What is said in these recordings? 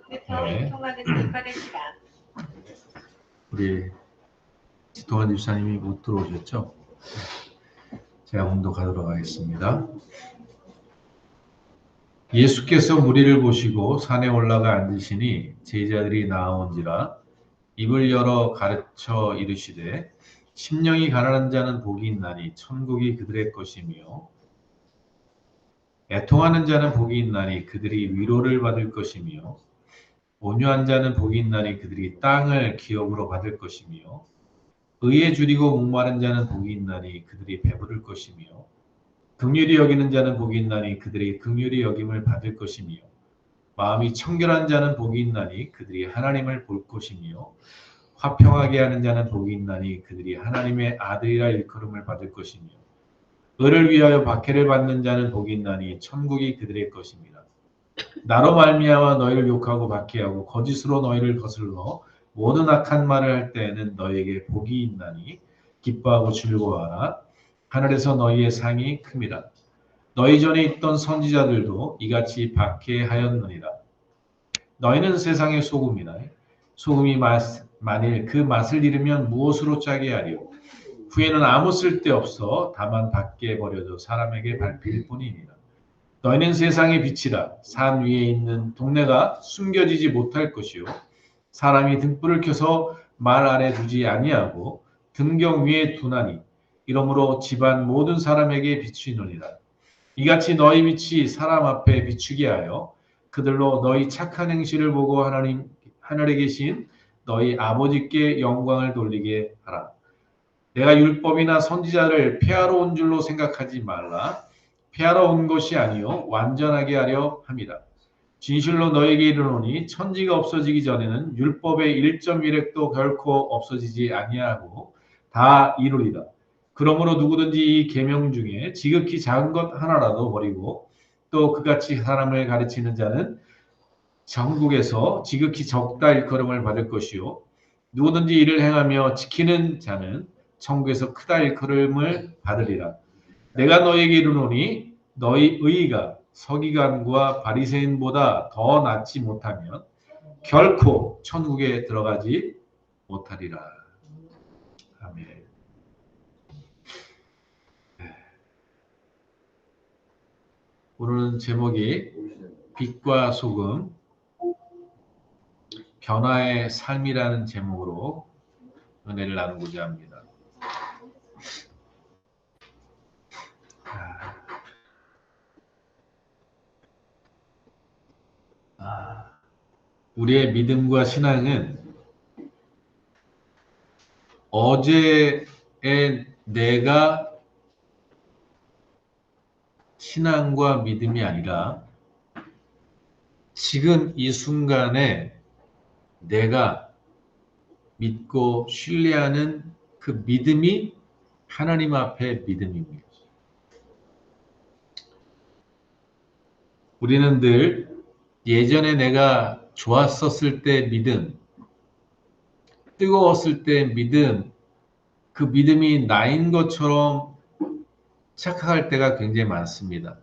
네. 우리 지동환 집사님이 못 들어오셨죠? 제가 공독하도록 하겠습니다. 예수께서 무리를 보시고 산에 올라가 앉으시니 제자들이 나아온지라 입을 열어 가르쳐 이르시되 심령이 가난한 자는 복이 있나니 천국이 그들의 것이며 애통하는 자는 복이 있나니 그들이 위로를 받을 것이며 온유한 자는 복이 있나니 그들이 땅을 기업으로 받을 것이며 의에 줄이고 목마른 자는 복이 있나니 그들이 배부를 것이며 긍휼히 여기는 자는 복이 있나니 그들이 긍휼히 여김을 받을 것이며 마음이 청결한 자는 복이 있나니 그들이 하나님을 볼 것이며 화평하게 하는 자는 복이 있나니 그들이 하나님의 아들이라 일컬음을 받을 것이며 의를 위하여 박해를 받는 자는 복이 있나니 천국이 그들의 것입니다. 나로 말미암아 너희를 욕하고 박해하고 거짓으로 너희를 거슬러 모든 악한 말을 할 때에는 너희에게 복이 있나니 기뻐하고 즐거워하라. 하늘에서 너희의 상이 큽니다. 너희 전에 있던 선지자들도 이같이 박해하였느니라. 너희는 세상의 소금이라. 소금이 만일 그 맛을 잃으면 무엇으로 짜게 하리요? 후에는 아무 쓸데없어 다만 밖에 버려져 사람에게 밟힐 뿐이니라. 너희는 세상의 빛이라. 산 위에 있는 동네가 숨겨지지 못할 것이요 사람이 등불을 켜서 말 아래 두지 아니하고 등경 위에 두나니 이러므로 집안 모든 사람에게 비추이느니라. 이같이 너희 빛이 사람 앞에 비추게 하여 그들로 너희 착한 행실을 보고 하늘에 계신 너희 아버지께 영광을 돌리게 하라. 내가 율법이나 선지자를 폐하러 온 줄로 생각하지 말라. 폐하러 온 것이 아니요 완전하게 하려 함이라. 진실로 너에게 이르노니 천지가 없어지기 전에는 율법의 1.1획도 결코 없어지지 아니하고 다 이루리라. 그러므로 누구든지 이 계명 중에 지극히 작은 것 하나라도 버리고 또 그같이 사람을 가르치는 자는 천국에서 지극히 적다 일컬음을 받을 것이요 누구든지 이를 행하며 지키는 자는 천국에서 크다 일컬음을 받으리라. 내가 너에게 이르노니 너희 의의가 서기관과 바리새인보다 더 낫지 못하면 결코 천국에 들어가지 못하리라. 아멘. 오늘은 제목이 빛과 소금, 변화의 삶이라는 제목으로 은혜를 나누고자 합니다. 우리의 믿음과 신앙은 어제의 내가 신앙과 믿음이 아니라 지금 이 순간에 내가 믿고 신뢰하는 그 믿음이 하나님 앞에 믿음입니다. 우리는 늘 예전에 내가 좋았었을 때 믿음, 뜨거웠을 때 믿음, 그 믿음이 나인 것처럼 착각할 때가 굉장히 많습니다.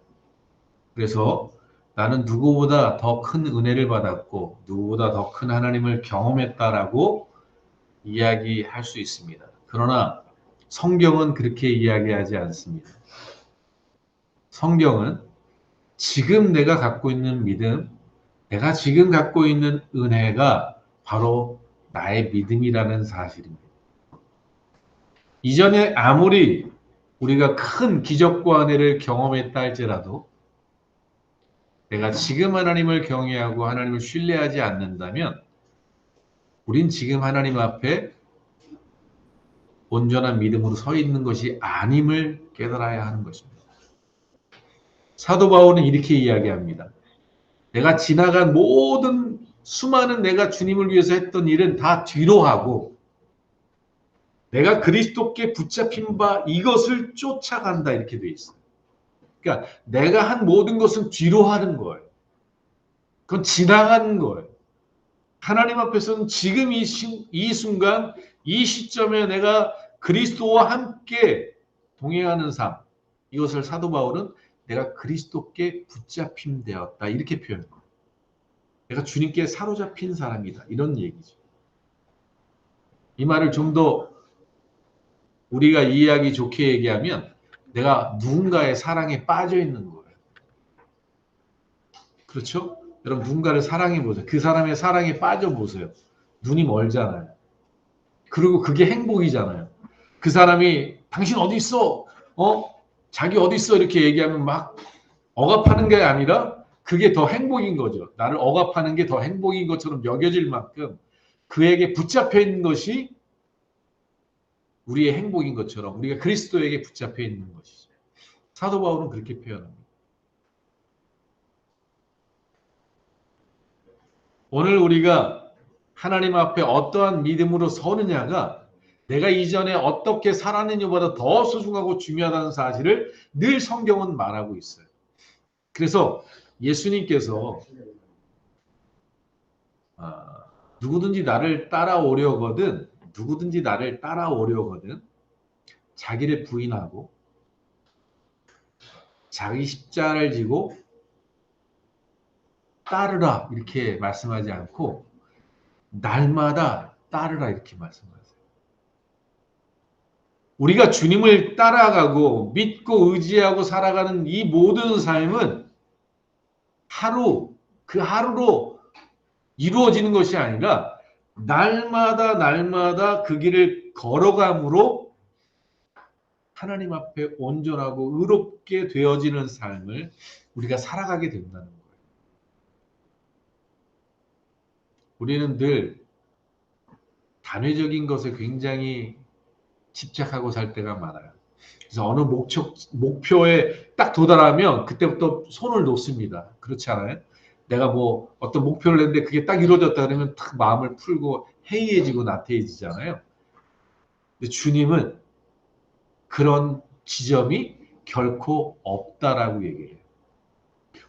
그래서 나는 누구보다 더 큰 은혜를 받았고 누구보다 더 큰 하나님을 경험했다라고 이야기할 수 있습니다. 그러나 성경은 그렇게 이야기하지 않습니다. 성경은 지금 내가 갖고 있는 믿음, 내가 지금 갖고 있는 은혜가 바로 나의 믿음이라는 사실입니다. 이전에 아무리 우리가 큰 기적과 은혜를 경험했다 할지라도 내가 지금 하나님을 경외하고 하나님을 신뢰하지 않는다면 우린 지금 하나님 앞에 온전한 믿음으로 서 있는 것이 아님을 깨달아야 하는 것입니다. 사도 바울은 이렇게 이야기합니다. 내가 지나간 모든 수많은 내가 주님을 위해서 했던 일은 다 뒤로 하고 내가 그리스도께 붙잡힌 바 이것을 쫓아간다 이렇게 돼 있어요. 그러니까 내가 한 모든 것은 뒤로 하는 거예요. 그건 지나간 거예요. 하나님 앞에서는 지금 이 순간 이 시점에 내가 그리스도와 함께 동행하는 삶 이것을 사도 바울은 내가 그리스도께 붙잡힘 되었다 이렇게 표현합니다. 내가 주님께 사로잡힌 사람이다. 이런 얘기죠. 이 말을 좀 더 우리가 이해하기 좋게 얘기하면 내가 누군가의 사랑에 빠져 있는 거예요. 그렇죠? 여러분 누군가를 사랑해 보세요. 그 사람의 사랑에 빠져 보세요. 눈이 멀잖아요. 그리고 그게 행복이잖아요. 그 사람이 당신 어디 있어? 자기 어디 있어? 이렇게 얘기하면 막 억압하는 게 아니라 그게 더 행복인 거죠. 나를 억압하는 게 더 행복인 것처럼 여겨질 만큼 그에게 붙잡혀 있는 것이 우리의 행복인 것처럼 우리가 그리스도에게 붙잡혀 있는 것이죠. 사도 바울은 그렇게 표현합니다. 오늘 우리가 하나님 앞에 어떠한 믿음으로 서느냐가 내가 이전에 어떻게 살았느냐보다 더 소중하고 중요하다는 사실을 늘 성경은 말하고 있어요. 그래서 예수님께서 누구든지 나를 따라오려거든 자기를 부인하고 자기 십자가를 지고 따르라 이렇게 말씀하지 않고 날마다 따르라 이렇게 말씀하세요. 우리가 주님을 따라가고 믿고 의지하고 살아가는 이 모든 삶은 그 하루로 이루어지는 것이 아니라 날마다 그 길을 걸어감으로 하나님 앞에 온전하고 의롭게 되어지는 삶을 우리가 살아가게 된다는 거예요. 우리는 늘 단회적인 것에 굉장히 집착하고 살 때가 많아요. 그래서 어느 목표에 딱 도달하면 그때부터 손을 놓습니다. 그렇지 않아요? 내가 뭐 어떤 목표를 냈는데 그게 딱 이루어졌다 그러면 딱 마음을 풀고 해이해지고 나태해지잖아요. 근데 주님은 그런 지점이 결코 없다라고 얘기해요.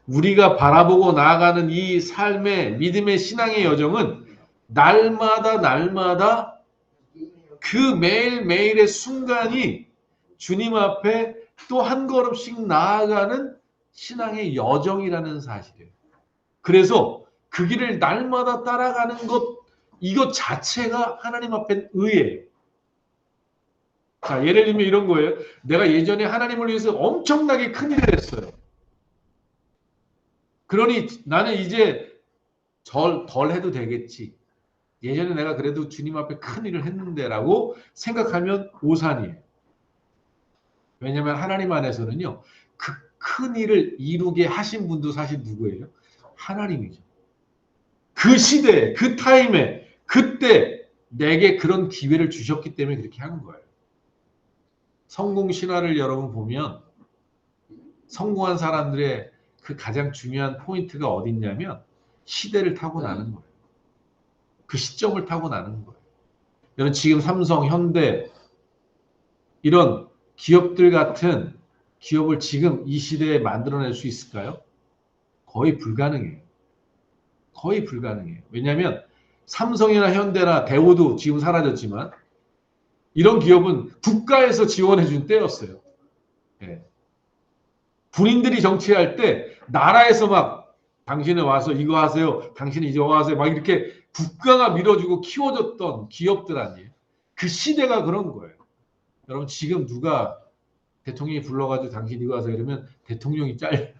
우리가 바라보고 나아가는 이 삶의 믿음의 신앙의 여정은 날마다 그 매일매일의 순간이 주님 앞에 또 한 걸음씩 나아가는 신앙의 여정이라는 사실이에요. 그래서 그 길을 날마다 따라가는 것, 이것 자체가 하나님 앞엔 의예요. 자, 예를 들면 이런 거예요. 내가 예전에 하나님을 위해서 엄청나게 큰일을 했어요. 그러니 나는 이제 덜 해도 되겠지. 예전에 내가 그래도 주님 앞에 큰일을 했는데 라고 생각하면 오산이에요. 왜냐하면 하나님 안에서는요. 그 큰일을 이루게 하신 분도 사실 누구예요? 하나님이죠. 그 시대에 그 타임에 그때 내게 그런 기회를 주셨기 때문에 그렇게 하는 거예요. 성공 신화를 여러분 보면 성공한 사람들의 그 가장 중요한 포인트가 어디 있냐면 시대를 타고 나는 거예요. 그 시점을 타고 나는 거예요. 여러분 지금 삼성, 현대 이런 기업들 같은 기업을 지금 이 시대에 만들어낼 수 있을까요? 거의 불가능해요. 거의 불가능해요. 왜냐하면 삼성이나 현대나 대우도 지금 사라졌지만 이런 기업은 국가에서 지원해준 때였어요. 네. 군인들이 정치할 때 나라에서 막 당신은 와서 이거 하세요. 당신은 이거 하세요. 막 이렇게 국가가 밀어주고 키워줬던 기업들 아니에요. 그 시대가 그런 거예요. 여러분 지금 누가 대통령이 불러가지고 당신 이거 하세요 이러면 대통령이 잘려요.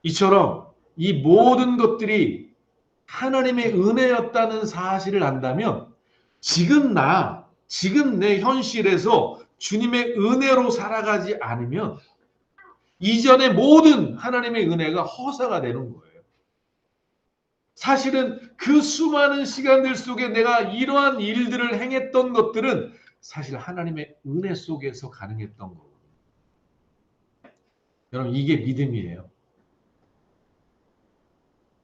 이처럼 이 모든 것들이 하나님의 은혜였다는 사실을 안다면 지금 내 현실에서 주님의 은혜로 살아가지 않으면 이전의 모든 하나님의 은혜가 허사가 되는 거예요. 사실은 그 수많은 시간들 속에 내가 이러한 일들을 행했던 것들은 사실 하나님의 은혜 속에서 가능했던 거거든요. 여러분 이게 믿음이에요.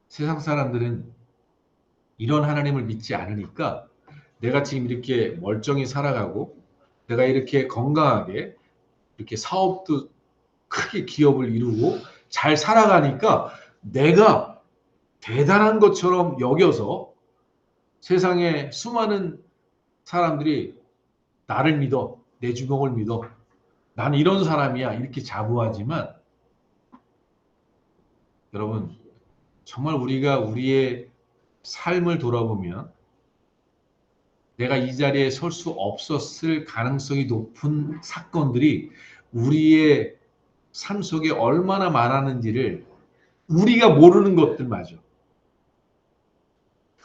세상 사람들은 이런 하나님을 믿지 않으니까 내가 지금 이렇게 멀쩡히 살아가고 내가 이렇게 건강하게 이렇게 사업도 크게 기업을 이루고 잘 살아가니까 내가 대단한 것처럼 여겨서 세상에 수많은 사람들이 나를 믿어, 내 주먹을 믿어, 난 이런 사람이야 이렇게 자부하지만 여러분 정말 우리가 우리의 삶을 돌아보면 내가 이 자리에 설 수 없었을 가능성이 높은 사건들이 우리의 삶 속에 얼마나 많았는지를 우리가 모르는 것들마저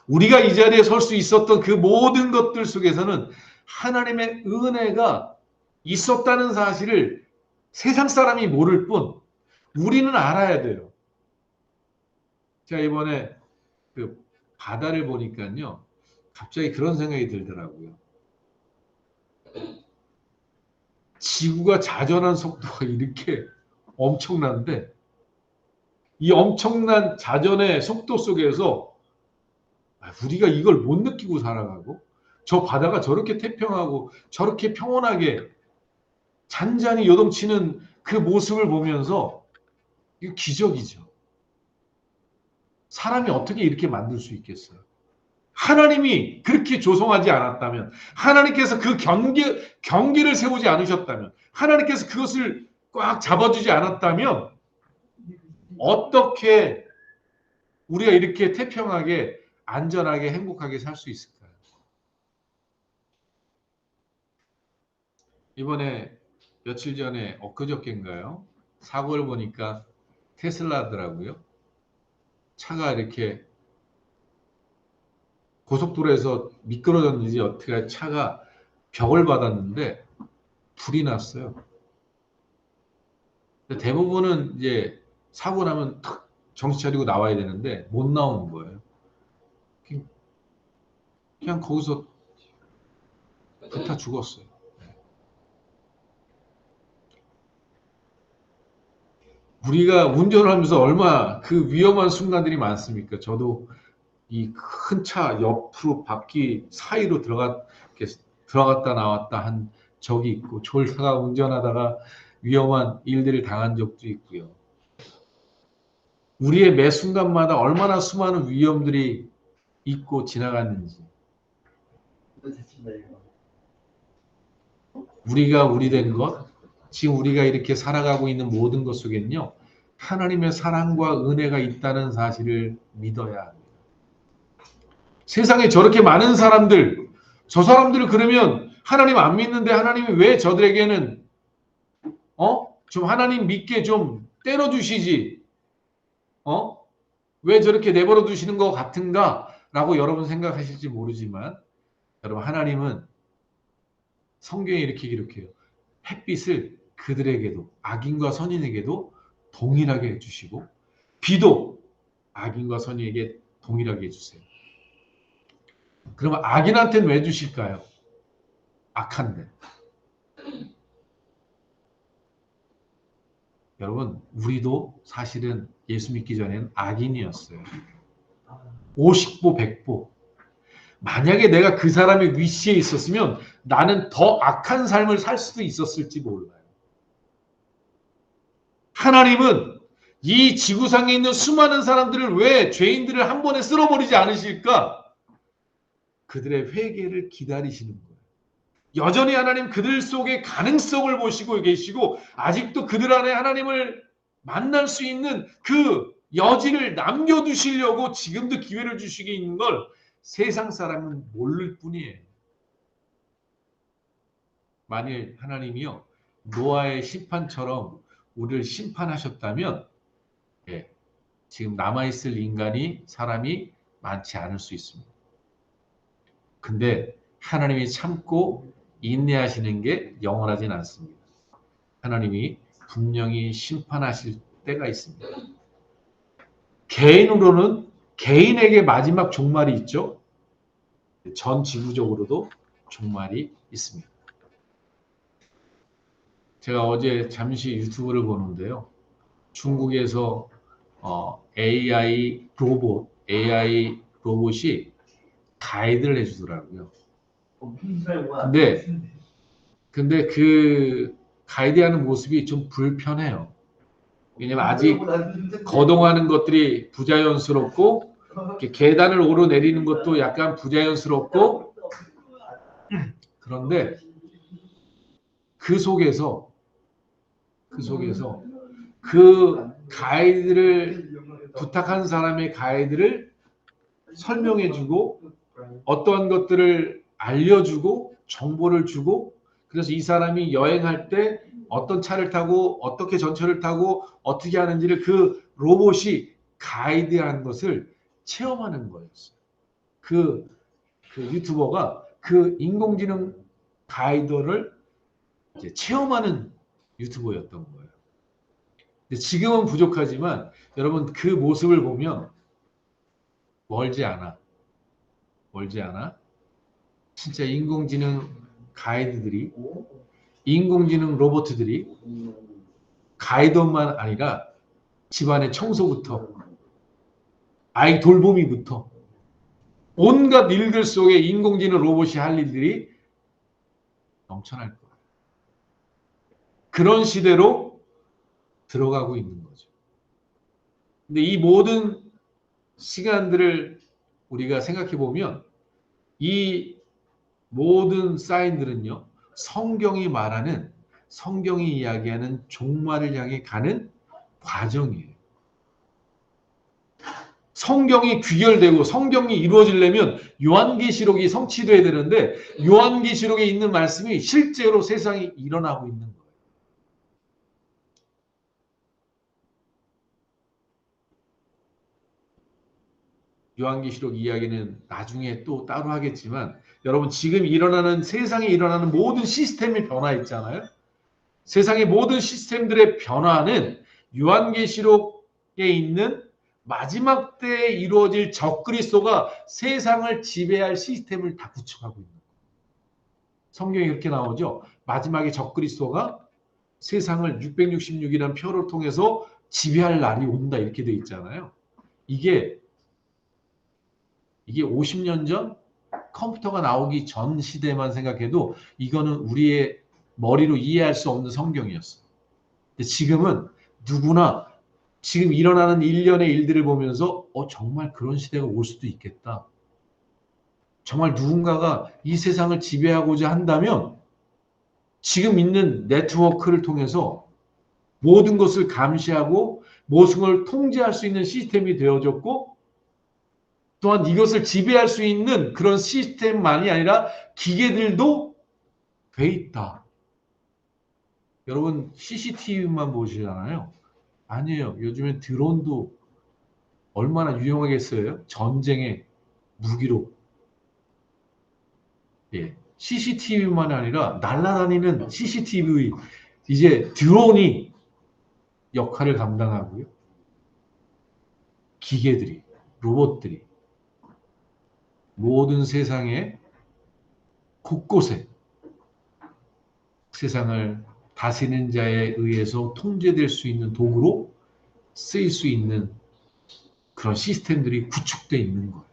우리가 이 자리에 설 수 있었던 그 모든 것들 속에서는 하나님의 은혜가 있었다는 사실을 세상 사람이 모를 뿐 우리는 알아야 돼요. 제가 이번에 그 바다를 보니까요. 갑자기 그런 생각이 들더라고요. 지구가 자전한 속도가 이렇게 엄청난데 이 엄청난 자전의 속도 속에서 우리가 이걸 못 느끼고 살아가고 저 바다가 저렇게 태평하고 저렇게 평온하게 잔잔히 요동치는 그 모습을 보면서 이거 기적이죠. 사람이 어떻게 이렇게 만들 수 있겠어요? 하나님이 그렇게 조성하지 않았다면, 하나님께서 그 경계를 세우지 않으셨다면, 하나님께서 그것을 꽉 잡아주지 않았다면, 어떻게 우리가 이렇게 태평하게, 안전하게, 행복하게 살 수 있을까요? 이번에 며칠 전에 엊그저께인가요? 사고를 보니까 테슬라더라고요. 차가 이렇게 고속도로에서 미끄러졌는지 어떻게 차가 벽을 받았는데 불이 났어요. 대부분은 이제 사고 나면 탁 정신 차리고 나와야 되는데 못 나오는 거예요. 그냥 거기서 불타 죽었어요. 우리가 운전을 하면서 얼마 그 위험한 순간들이 많습니까? 저도 이 큰 차 옆으로 바퀴 사이로 들어갔다 나왔다 한 적이 있고 졸다가 운전하다가 위험한 일들을 당한 적도 있고요. 우리의 매 순간마다 얼마나 수많은 위험들이 있고 지나갔는지 우리가 우리 된 것, 지금 우리가 이렇게 살아가고 있는 모든 것 속에는요. 하나님의 사랑과 은혜가 있다는 사실을 믿어야 합니다. 세상에 저렇게 많은 사람들, 저 사람들을 그러면 하나님 안 믿는데 하나님이 왜 저들에게는 좀 하나님 믿게 좀 때려주시지? 왜 저렇게 내버려 두시는 것 같은가? 라고 여러분 생각하실지 모르지만 여러분 하나님은 성경에 이렇게 기록해요. 햇빛을 그들에게도 악인과 선인에게도 동일하게 해주시고 비도 악인과 선인에게 동일하게 해주세요. 그러면 악인한테는 왜 주실까요? 악한데. 여러분 우리도 사실은 예수 믿기 전에는 악인이었어요. 50보 100보. 만약에 내가 그 사람의 위치에 있었으면 나는 더 악한 삶을 살 수도 있었을지 몰라요. 하나님은 이 지구상에 있는 수많은 사람들을 왜 죄인들을 한 번에 쓸어버리지 않으실까? 그들의 회개를 기다리시는 거예요. 여전히 하나님 그들 속에 가능성을 보시고 계시고 아직도 그들 안에 하나님을 만날 수 있는 그 여지를 남겨두시려고 지금도 기회를 주시게 있는 걸 세상 사람은 모를 뿐이에요. 만일 하나님이요 노아의 심판처럼 우리를 심판하셨다면 지금 남아있을 사람이 많지 않을 수 있습니다. 근데 하나님이 참고 인내하시는 게 영원하진 않습니다. 하나님이 분명히 심판하실 때가 있습니다. 개인으로는 개인에게 마지막 종말이 있죠. 전 지구적으로도 종말이 있습니다. 제가 어제 잠시 유튜브를 보는데요. 중국에서 AI 로봇이 가이드를 해주더라고요. 근데 그 가이드하는 모습이 좀 불편해요. 왜냐면 아직 거동하는 것들이 부자연스럽고 계단을 오르내리는 것도 약간 부자연스럽고 그런데 그 속에서 그 속에서 그 가이드를 부탁한 사람의 가이드를 설명해주고 어떠한 것들을 알려주고 정보를 주고 그래서 이 사람이 여행할 때 어떤 차를 타고 어떻게 전철을 타고 어떻게 하는지를 그 로봇이 가이드한 것을 체험하는 거였어요. 그 유튜버가 그 인공지능 가이드를 이제 체험하는 유튜버였던 거예요. 근데 지금은 부족하지만 여러분 그 모습을 보면 멀지 않아. 멀지 않아. 진짜 인공지능 가이드들이 인공지능 로봇들이 가이드만 아니라 집안의 청소부터 아이 돌보미부터 온갖 일들 속에 인공지능 로봇이 할 일들이 넘쳐날 거예요. 그런 시대로 들어가고 있는 거죠. 근데 이 모든 시간들을 우리가 생각해 보면 이 모든 사인들은요, 성경이 이야기하는 종말을 향해 가는 과정이에요. 성경이 귀결되고 성경이 이루어지려면 요한계시록이 성취돼야 되는데 요한계시록에 있는 말씀이 실제로 세상에 일어나고 있는 거예요. 요한계시록 이야기는 나중에 또 따로 하겠지만 여러분 지금 일어나는 세상에 일어나는 모든 시스템이 변화했잖아요. 세상의 모든 시스템들의 변화는 요한계시록에 있는 마지막 때에 이루어질 적그리스도가 세상을 지배할 시스템을 다 구축하고 있는 거예요. 성경에 그렇게 나오죠. 마지막에 적그리스도가 세상을 666이라는 표를 통해서 지배할 날이 온다 이렇게 돼 있잖아요. 이게 50년 전 컴퓨터가 나오기 전 시대만 생각해도 이거는 우리의 머리로 이해할 수 없는 성경이었어요. 근데 지금은 누구나 지금 일어나는 일련의 일들을 보면서 정말 그런 시대가 올 수도 있겠다. 정말 누군가가 이 세상을 지배하고자 한다면 지금 있는 네트워크를 통해서 모든 것을 감시하고 모든 걸 통제할 수 있는 시스템이 되어졌고 또한 이것을 지배할 수 있는 그런 시스템만이 아니라 기계들도 돼 있다. 여러분 CCTV만 보시잖아요. 아니에요. 요즘엔 드론도 얼마나 유용하겠어요? 전쟁의 무기로. 예. CCTV만 아니라 날아다니는 CCTV 이제 드론이 역할을 감당하고요. 기계들이, 로봇들이 모든 세상의 곳곳에 세상을 다스리는 자에 의해서 통제될 수 있는 도구로 쓰일 수 있는 그런 시스템들이 구축되어 있는 거예요.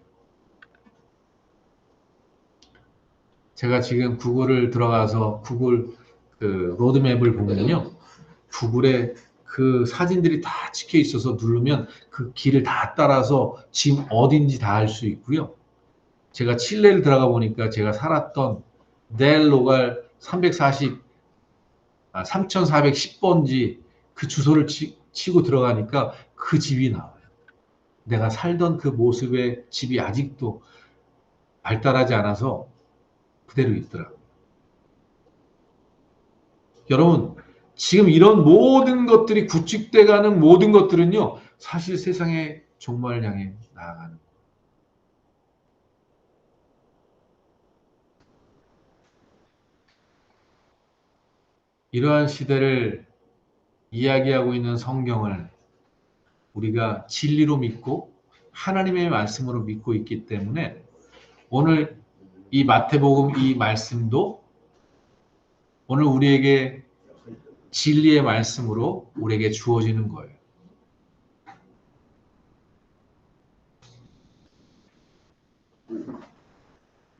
제가 지금 구글을 들어가서 구글 그 로드맵을 보면요. 구글에 그 사진들이 다 찍혀 있어서 누르면 그 길을 다 따라서 지금 어딘지 다 알 수 있고요. 제가 칠레를 들어가 보니까 제가 살았던 델로갈 3410번지 그 주소를 치고 들어가니까 그 집이 나와요. 내가 살던 그 모습의 집이 아직도 발달하지 않아서 그대로 있더라고요. 여러분, 지금 이런 모든 것들이 구축돼가는 모든 것들은요, 사실 세상의 종말을 향해 나아가는 거예요. 이러한 시대를 이야기하고 있는 성경을 우리가 진리로 믿고 하나님의 말씀으로 믿고 있기 때문에 오늘 이 마태복음 이 말씀도 오늘 우리에게 진리의 말씀으로 우리에게 주어지는 거예요.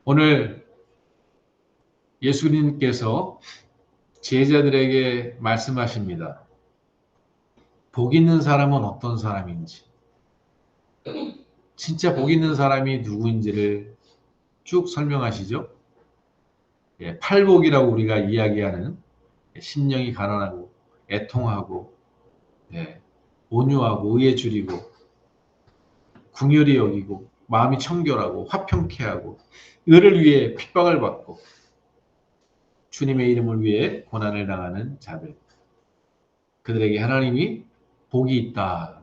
오늘 예수님께서 제자들에게 말씀하십니다. 복 있는 사람은 어떤 사람인지, 진짜 복 있는 사람이 누구인지를 쭉 설명하시죠. 팔복이라고 우리가 이야기하는 심령이 가난하고 애통하고, 네, 온유하고 의에 줄이고 궁휼히 여기고 마음이 청결하고 화평케 하고 의를 위해 핍박을 받고 주님의 이름을 위해 고난을 당하는 자들, 그들에게 하나님이 복이 있다.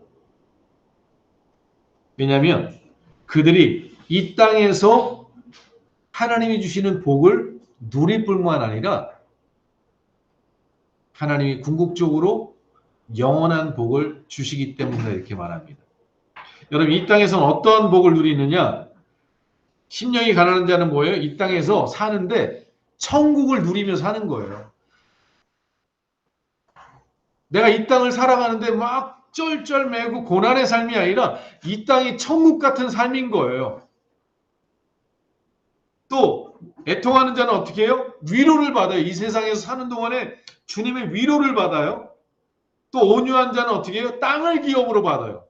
왜냐하면 그들이 이 땅에서 하나님이 주시는 복을 누릴 뿐만 아니라 하나님이 궁극적으로 영원한 복을 주시기 때문에 이렇게 말합니다. 여러분, 이 땅에서는 어떠한 복을 누리느냐? 심령이 가난한 자는 뭐예요? 이 땅에서 사는데 천국을 누리며 사는 거예요. 내가 이 땅을 살아가는데 막 쩔쩔매고 고난의 삶이 아니라 이 땅이 천국 같은 삶인 거예요. 또 애통하는 자는 어떻게 해요? 위로를 받아요. 이 세상에서 사는 동안에 주님의 위로를 받아요. 또 온유한 자는 어떻게 해요? 땅을 기업으로 받아요.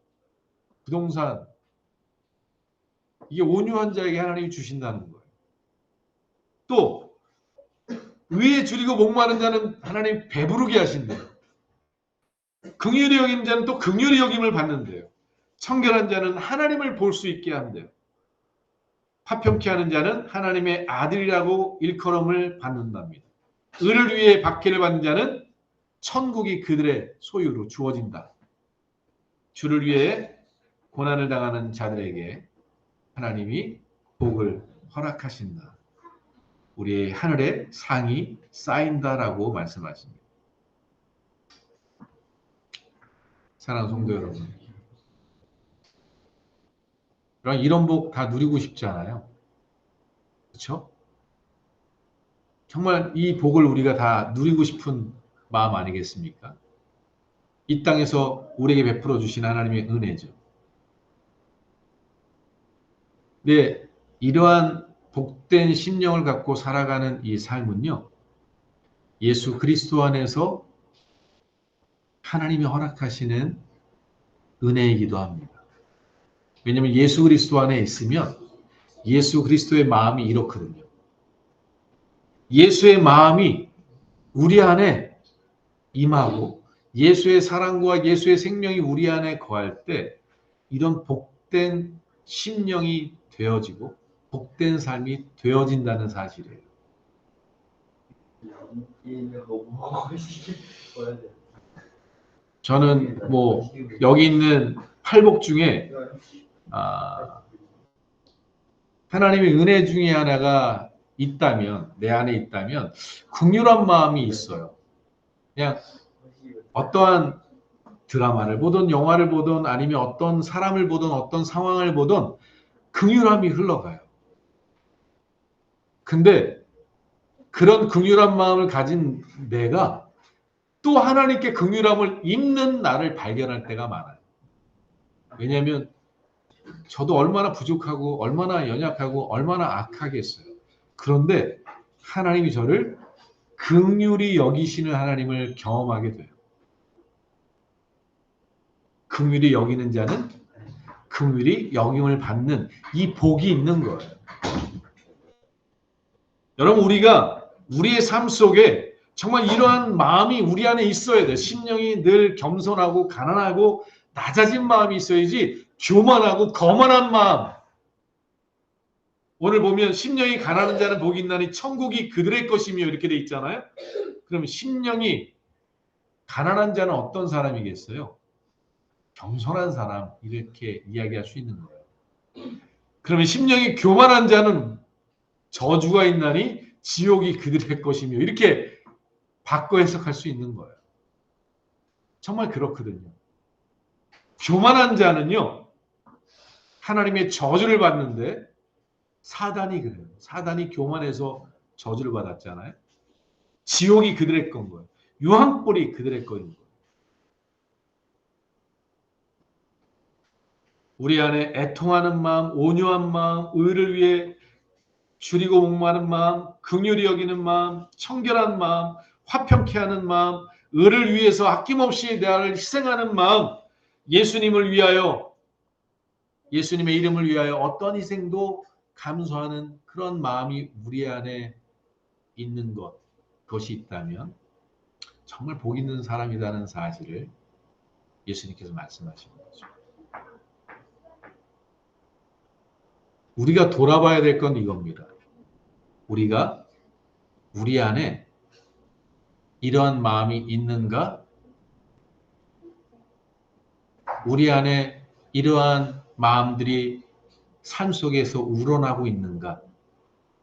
부동산. 이게 온유한 자에게 하나님이 주신다는 거예요. 또 의에 줄이고 목마른 자는 하나님 배부르게 하신대요. 긍휼히 여기는 자는 또 긍휼히 여김을 받는데요. 청결한 자는 하나님을 볼 수 있게 한대요. 화평케 하는 자는 하나님의 아들이라고 일컬음을 받는답니다. 의를 위해 박해를 받는 자는 천국이 그들의 소유로 주어진다. 주를 위해 고난을 당하는 자들에게 하나님이 복을 허락하신다. 우리의 하늘에 상이 쌓인다라고 말씀하십니다. 사랑하는 성도 여러분, 이런 복 다 누리고 싶지 않아요? 그렇죠? 정말 이 복을 우리가 다 누리고 싶은 마음 아니겠습니까? 이 땅에서 우리에게 베풀어 주신 하나님의 은혜죠. 네, 이러한 복된 심령을 갖고 살아가는 이 삶은요, 예수 그리스도 안에서 하나님이 허락하시는 은혜이기도 합니다. 왜냐하면 예수 그리스도 안에 있으면 예수 그리스도의 마음이 이렇거든요. 예수의 마음이 우리 안에 임하고 예수의 사랑과 예수의 생명이 우리 안에 거할 때 이런 복된 심령이 되어지고 복된 삶이 되어진다는 사실이에요. 저는 여기 있는 팔복 중에 하나님의 은혜 중에 하나가 있다면, 내 안에 있다면 긍휼한 마음이 있어요. 그냥 어떠한 드라마를 보든 영화를 보든 아니면 어떤 사람을 보든 어떤 상황을 보든 긍휼함이 흘러가요. 근데 그런 긍휼한 마음을 가진 내가 또 하나님께 긍휼함을 입는 나를 발견할 때가 많아요. 왜냐하면 저도 얼마나 부족하고 얼마나 연약하고 얼마나 악하겠어요. 그런데 하나님이 저를 긍휼히 여기시는 하나님을 경험하게 돼요. 긍휼히 여기는 자는 긍휼히 여김을 받는 이 복이 있는 거예요. 여러분, 우리가 우리의 삶 속에 정말 이러한 마음이 우리 안에 있어야 돼요. 심령이 늘 겸손하고 가난하고 낮아진 마음이 있어야지 교만하고 거만한 마음. 오늘 보면 심령이 가난한 자는 복이 있나니 천국이 그들의 것이며 이렇게 돼 있잖아요. 그러면 심령이 가난한 자는 어떤 사람이겠어요? 겸손한 사람, 이렇게 이야기할 수 있는 거예요. 그러면 심령이 교만한 자는 저주가 있나니 지옥이 그들의 것이며 이렇게 바꿔 해석할 수 있는 거예요. 정말 그렇거든요. 교만한 자는요, 하나님의 저주를 받는데 사단이 그래요. 사단이 교만해서 저주를 받았잖아요. 지옥이 그들의 건 거예요. 유황불이 그들의 거인 거예요. 우리 안에 애통하는 마음, 온유한 마음, 의를 위해 줄이고 목마른 마음, 긍휼히 여기는 마음, 청결한 마음, 화평케 하는 마음, 의를 위해서 아낌없이 나를 희생하는 마음, 예수님을 위하여, 예수님의 이름을 위하여 어떤 희생도 감수하는 그런 마음이 우리 안에 있는 그것이 있다면 정말 복 있는 사람이라는 사실을 예수님께서 말씀하시는 거죠. 우리가 돌아봐야 될 건 이겁니다. 우리가 우리 안에 이러한 마음이 있는가? 우리 안에 이러한 마음들이 삶 속에서 우러나고 있는가?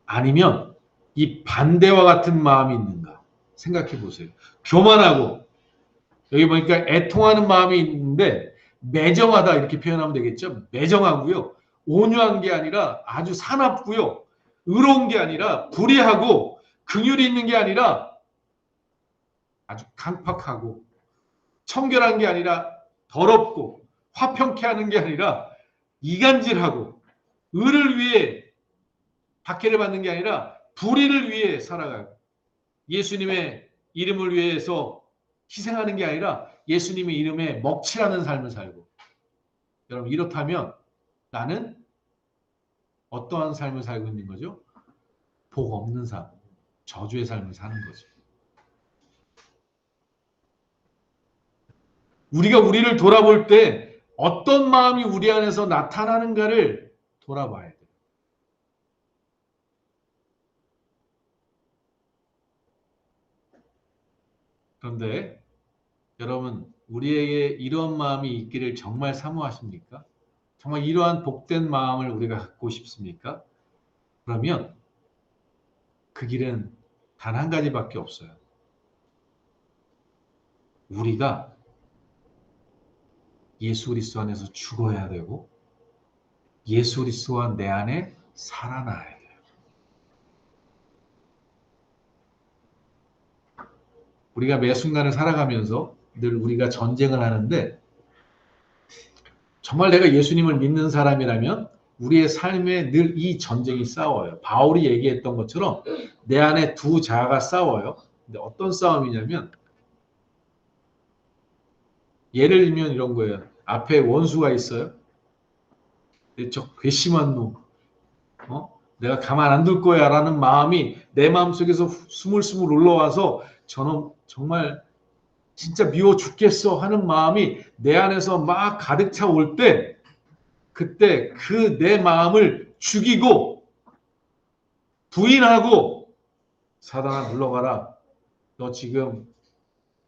아니면 이 반대와 같은 마음이 있는가? 생각해 보세요. 교만하고, 여기 보니까 애통하는 마음이 있는데 매정하다 이렇게 표현하면 되겠죠. 매정하고요. 온유한 게 아니라 아주 사납고요. 의로운 게 아니라 불의하고 긍휼이 있는 게 아니라 아주 강팍하고 청결한 게 아니라 더럽고 화평케 하는 게 아니라 이간질하고 의를 위해 박해를 받는 게 아니라 불의를 위해 살아가고 예수님의 이름을 위해서 희생하는 게 아니라 예수님의 이름에 먹칠하는 삶을 살고 여러분 이렇다면 나는 어떠한 삶을 살고 있는 거죠? 복 없는 삶, 저주의 삶을 사는 거죠. 우리가 우리를 돌아볼 때 어떤 마음이 우리 안에서 나타나는가를 돌아봐야 돼요. 그런데 여러분 우리에게 이런 마음이 있기를 정말 사모하십니까? 정말 이러한 복된 마음을 우리가 갖고 싶습니까? 그러면 그 길은 단 한 가지밖에 없어요. 우리가 예수 그리스도 안에서 죽어야 되고 예수 그리스도와 내 안에 살아나야 돼요. 우리가 매 순간을 살아가면서 늘 우리가 전쟁을 하는데 정말 내가 예수님을 믿는 사람이라면 우리의 삶에 늘 이 전쟁이 싸워요. 바울이 얘기했던 것처럼 내 안에 두 자아가 싸워요. 근데 어떤 싸움이냐면 예를 들면 이런 거예요. 앞에 원수가 있어요. 저 괘씸한 놈. 내가 가만 안 둘 거야 라는 마음이 내 마음속에서 스물스물 올라와서 저는 정말 진짜 미워 죽겠어 하는 마음이 내 안에서 막 가득 차 올 때 그때 그 내 마음을 죽이고 부인하고 사단아 물러가라. 너 지금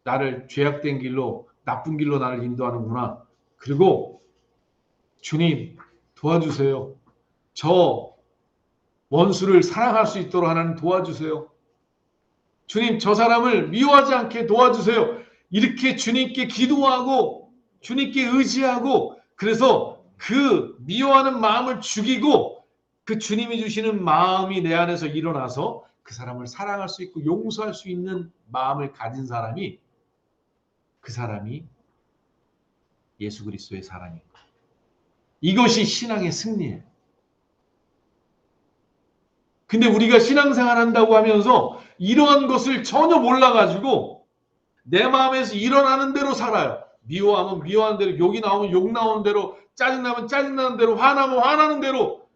나를 죄악된 길로 나쁜 길로 나를 인도하는구나. 그리고 주님 도와주세요. 저 원수를 사랑할 수 있도록 하나님 도와주세요. 주님 저 사람을 미워하지 않게 도와주세요. 이렇게 주님께 기도하고 주님께 의지하고 그래서 그 미워하는 마음을 죽이고 그 주님이 주시는 마음이 내 안에서 일어나서 그 사람을 사랑할 수 있고 용서할 수 있는 마음을 가진 사람이 그 사람이 예수 그리스도의 사랑인 거예요. 이것이 신앙의 승리예요. 근데 우리가 신앙생활 한다고 하면서 이러한 것을 전혀 몰라가지고 내 마음에서 일어나는 대로 살아요. 미워하면 미워하는 대로, 욕이 나오면 욕 나오는 대로, 짜증나면 짜증나는 대로, 화나면 화나는 대로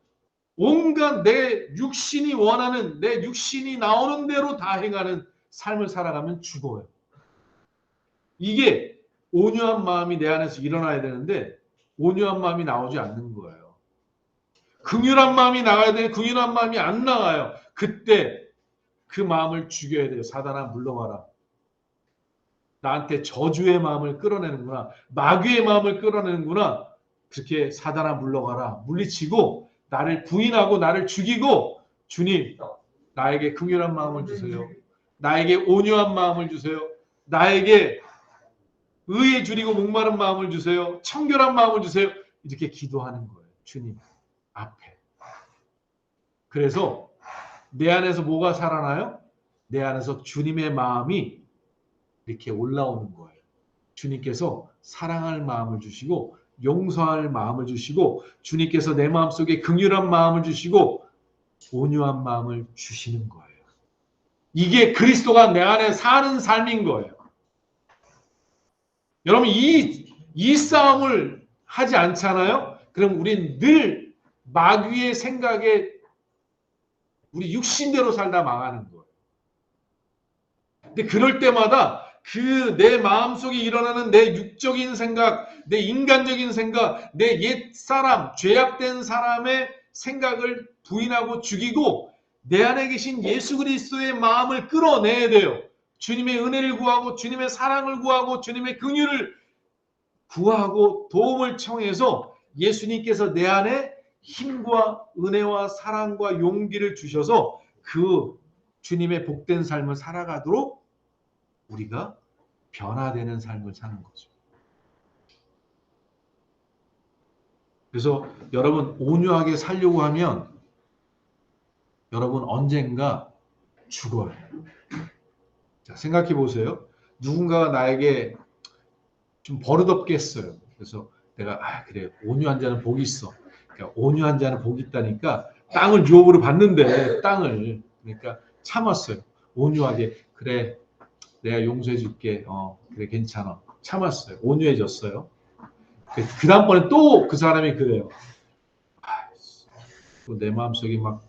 온갖 내 육신이 원하는, 내 육신이 나오는 대로 다 행하는 삶을 살아가면 죽어요. 이게 온유한 마음이 내 안에서 일어나야 되는데 온유한 마음이 나오지 않는 거예요. 긍휼한 마음이 나와야 되는데 긍휼한 마음이 안 나와요. 그때 그 마음을 죽여야 돼요. 사단아 물러가라. 나한테 저주의 마음을 끌어내는구나. 마귀의 마음을 끌어내는구나. 그렇게 사단아 물러가라. 물리치고 나를 부인하고 나를 죽이고 주님 나에게 긍휼한 마음을 주세요. 나에게 온유한 마음을 주세요. 나에게 의에 줄이고 목마른 마음을 주세요. 청결한 마음을 주세요. 이렇게 기도하는 거예요. 주님 앞에. 그래서 내 안에서 뭐가 살아나요? 내 안에서 주님의 마음이 이렇게 올라오는 거예요. 주님께서 사랑할 마음을 주시고 용서할 마음을 주시고 주님께서 내 마음속에 긍휼한 마음을 주시고 온유한 마음을 주시는 거예요. 이게 그리스도가 내 안에 사는 삶인 거예요. 여러분 이 싸움을 하지 않잖아요? 그럼 우린 늘 마귀의 생각에 우리 육신대로 살다 망하는 거예요. 근데 그럴 때마다 그 내 마음속에 일어나는 내 육적인 생각, 내 인간적인 생각, 내 옛사람, 죄악된 사람의 생각을 부인하고 죽이고 내 안에 계신 예수 그리스도의 마음을 끌어내야 돼요. 주님의 은혜를 구하고 주님의 사랑을 구하고 주님의 긍휼을 구하고 도움을 청해서 예수님께서 내 안에 힘과 은혜와 사랑과 용기를 주셔서 그 주님의 복된 삶을 살아가도록 우리가 변화되는 삶을 사는 거죠. 그래서 여러분 온유하게 살려고 하면 여러분 언젠가 죽어요. 자, 생각해 보세요. 누군가가 나에게 좀 버릇없게 했어요. 그래서 내가 그래 온유한 자는 복이 있어. 그러니까 온유한 자는 복이 있다니까 땅을 유업으로 받는데 땅을 그러니까 참았어요. 온유하게 그래 내가 용서해 줄게. 그래 괜찮아. 참았어요. 온유해졌어요. 그 다음번에 또 그 사람이 그래요. 내 마음속에 막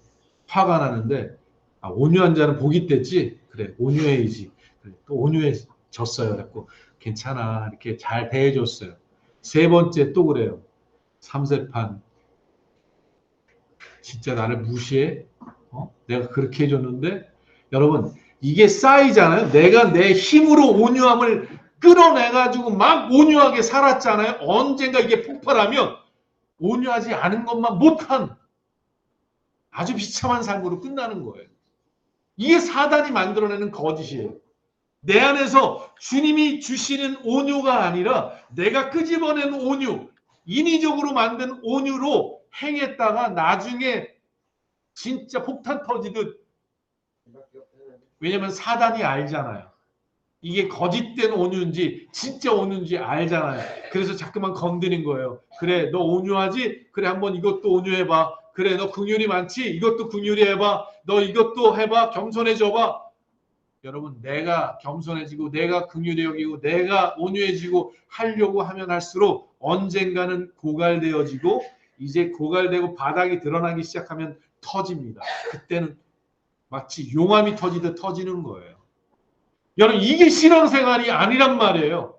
화가 나는데 온유한 자는 복이 있댔지. 그래 온유해야지. 그래, 또 온유해졌어요. 그래갖고 괜찮아. 이렇게 잘 대해줬어요. 세 번째 또 그래요. 3세판 진짜 나를 무시해? 내가 그렇게 해줬는데 여러분 이게 쌓이잖아요. 내가 내 힘으로 온유함을 끌어내가지고 막 온유하게 살았잖아요. 언젠가 이게 폭발하면 온유하지 않은 것만 못한 아주 비참한 삶으로 끝나는 거예요. 이게 사단이 만들어내는 거짓이에요. 내 안에서 주님이 주시는 온유가 아니라 내가 끄집어낸 온유, 인위적으로 만든 온유로 행했다가 나중에 진짜 폭탄 터지듯 왜냐면 사단이 알잖아요. 이게 거짓된 온유인지 진짜 온유인지 알잖아요. 그래서 자꾸만 건드린 거예요. 그래 너 온유하지? 그래 한번 이것도 온유해봐. 그래 너 긍휼이 많지? 이것도 긍휼히 해봐. 너 이것도 해봐. 겸손해져봐. 여러분 내가 겸손해지고 내가 긍휼히 여기고 내가 온유해지고 하려고 하면 할수록 언젠가는 고갈되어지고 이제 고갈되고 바닥이 드러나기 시작하면 터집니다. 그때는 마치 용암이 터지듯 터지는 거예요. 여러분 이게 신앙생활이 아니란 말이에요.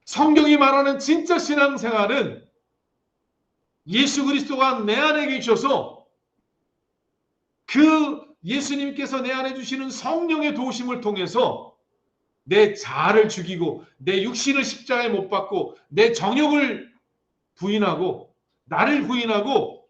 성경이 말하는 진짜 신앙생활은 예수 그리스도가 내 안에 계셔서 그 예수님께서 내 안에 주시는 성령의 도우심을 통해서 내 자아를 죽이고 내 육신을 십자가에 못 박고 내 정욕을 부인하고 나를 부인하고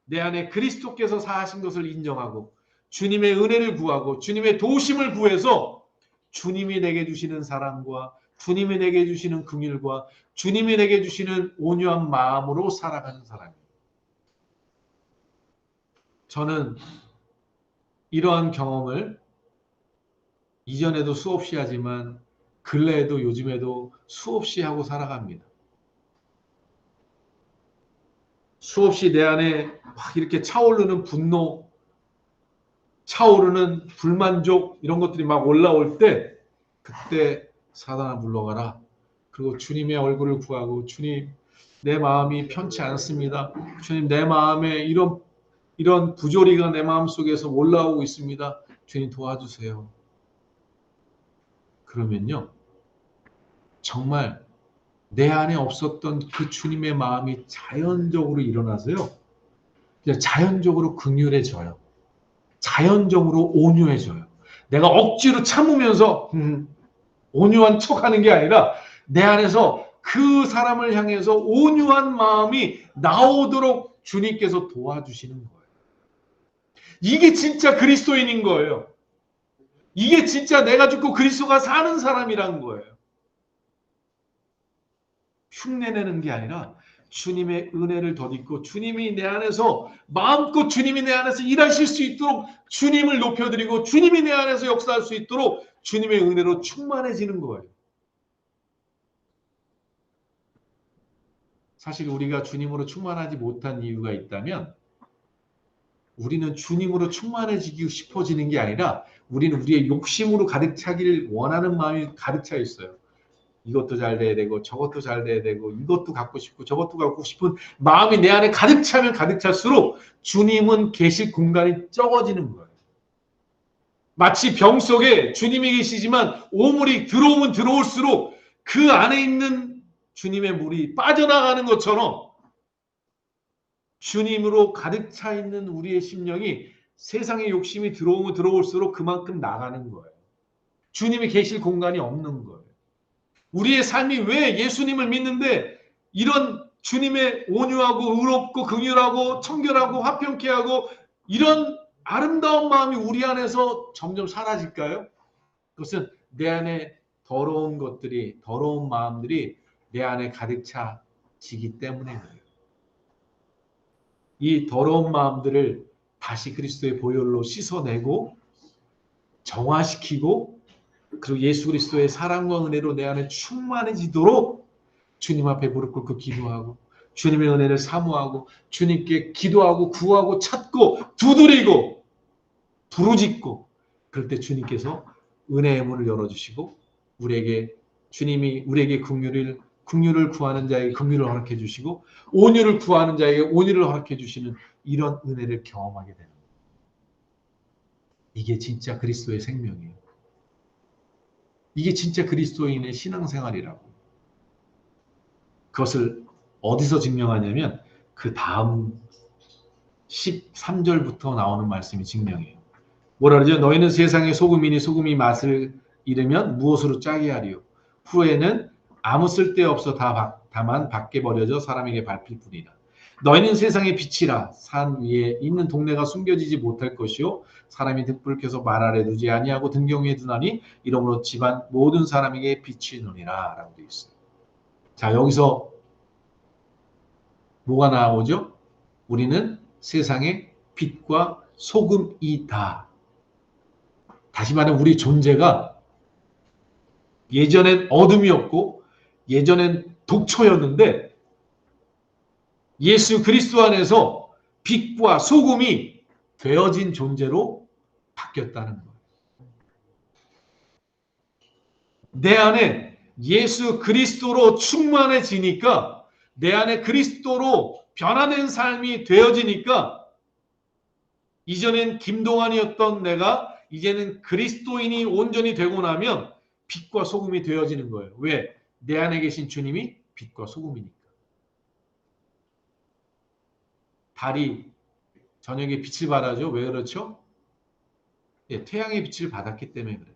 내 안에 그리스도께서 사하신 것을 인정하고 주님의 은혜를 구하고 주님의 도우심을 구해서 주님이 내게 주시는 사랑과 주님이 내게 주시는 긍휼과 주님이 내게 주시는 온유한 마음으로 살아가는 사람입니다. 저는 이러한 경험을 이전에도 수없이 하지만 근래에도 요즘에도 수없이 하고 살아갑니다. 수없이 내 안에 막 이렇게 차오르는 분노, 차오르는 불만족 이런 것들이 막 올라올 때 그때 사단아 물러가라. 그리고 주님의 얼굴을 구하고 주님 내 마음이 편치 않습니다. 주님 내 마음에 이런 부조리가 내 마음속에서 올라오고 있습니다. 주님 도와주세요. 그러면요. 정말 내 안에 없었던 그 주님의 마음이 자연적으로 일어나서요. 그냥 자연적으로 긍휼해져요. 자연적으로 온유해져요. 내가 억지로 참으면서 온유한 척하는 게 아니라 내 안에서 그 사람을 향해서 온유한 마음이 나오도록 주님께서 도와주시는 거예요. 이게 진짜 그리스도인인 거예요. 이게 진짜 내가 죽고 그리스도가 사는 사람이라는 거예요. 흉내내는 게 아니라 주님의 은혜를 덧입고 주님이 내 안에서 마음껏 주님이 내 안에서 일하실 수 있도록 주님을 높여드리고 주님이 내 안에서 역사할 수 있도록 주님의 은혜로 충만해지는 거예요. 사실 우리가 주님으로 충만하지 못한 이유가 있다면 우리는 주님으로 충만해지고 싶어지는 게 아니라 우리는 우리의 욕심으로 가득 차기를 원하는 마음이 가득 차 있어요. 이것도 잘 돼야 되고 저것도 잘 돼야 되고 이것도 갖고 싶고 저것도 갖고 싶은 마음이 내 안에 가득 차면 가득 찰수록 주님은 계실 공간이 적어지는 거예요. 마치 병 속에 주님이 계시지만 오물이 들어오면 들어올수록 그 안에 있는 주님의 물이 빠져나가는 것처럼 주님으로 가득 차 있는 우리의 심령이 세상의 욕심이 들어오면 들어올수록 그만큼 나가는 거예요. 주님이 계실 공간이 없는 거예요. 우리의 삶이 왜 예수님을 믿는데 이런 주님의 온유하고 의롭고 긍휼하고 청결하고 화평케 하고 이런 아름다운 마음이 우리 안에서 점점 사라질까요? 그것은 내 안에 더러운 것들이, 더러운 마음들이 내 안에 가득 차지기 때문에 그래요. 이 더러운 마음들을 다시 그리스도의 보혈로 씻어내고 정화시키고 그리고 예수 그리스도의 사랑과 은혜로 내 안에 충만해지도록 주님 앞에 무릎 꿇고 기도하고 주님의 은혜를 사모하고 주님께 기도하고 구하고 찾고 두드리고 부르짖고 그럴 때 주님께서 은혜의 문을 열어주시고 우리에게 주님이 우리에게 긍휼을 구하는 자에게 긍휼을 허락해 주시고 온유를 구하는 자에게 온유를 허락해 주시는 이런 은혜를 경험하게 되는 거예요. 이게 진짜 그리스도의 생명이에요. 이게 진짜 그리스도인의 신앙생활이라고. 그것을 어디서 증명하냐면 그 다음 13절부터 나오는 말씀이 증명해요. 뭐라 그러죠? 너희는 세상의 소금이니 소금이 맛을 잃으면 무엇으로 짜게 하리요? 후에는 아무 쓸데없어 다만 밖에 버려져 사람에게 밟힐 뿐이라. 너희는 세상의 빛이라. 산 위에 있는 동네가 숨겨지지 못할 것이요 사람이 등불을 켜서 말 아래 두지 아니하고 등경 위에 두나니 이러므로 집안 모든 사람에게 빛이 누니라 라고 되어 있어요. 자, 여기서 뭐가 나오죠? 우리는 세상의 빛과 소금이다. 다시 말하면 우리 존재가 예전엔 어둠이었고 예전엔 독초였는데 예수 그리스도 안에서 빛과 소금이 되어진 존재로 바뀌었다는 거예요. 내 안에 예수 그리스도로 충만해지니까 내 안에 그리스도로 변화된 삶이 되어지니까 이전엔 김동완이었던 내가 이제는 그리스도인이 온전히 되고 나면 빛과 소금이 되어지는 거예요. 왜? 내 안에 계신 주님이 빛과 소금이니까. 달이 저녁에 빛을 발하죠. 왜 그렇죠? 예, 태양의 빛을 받았기 때문에 그래요.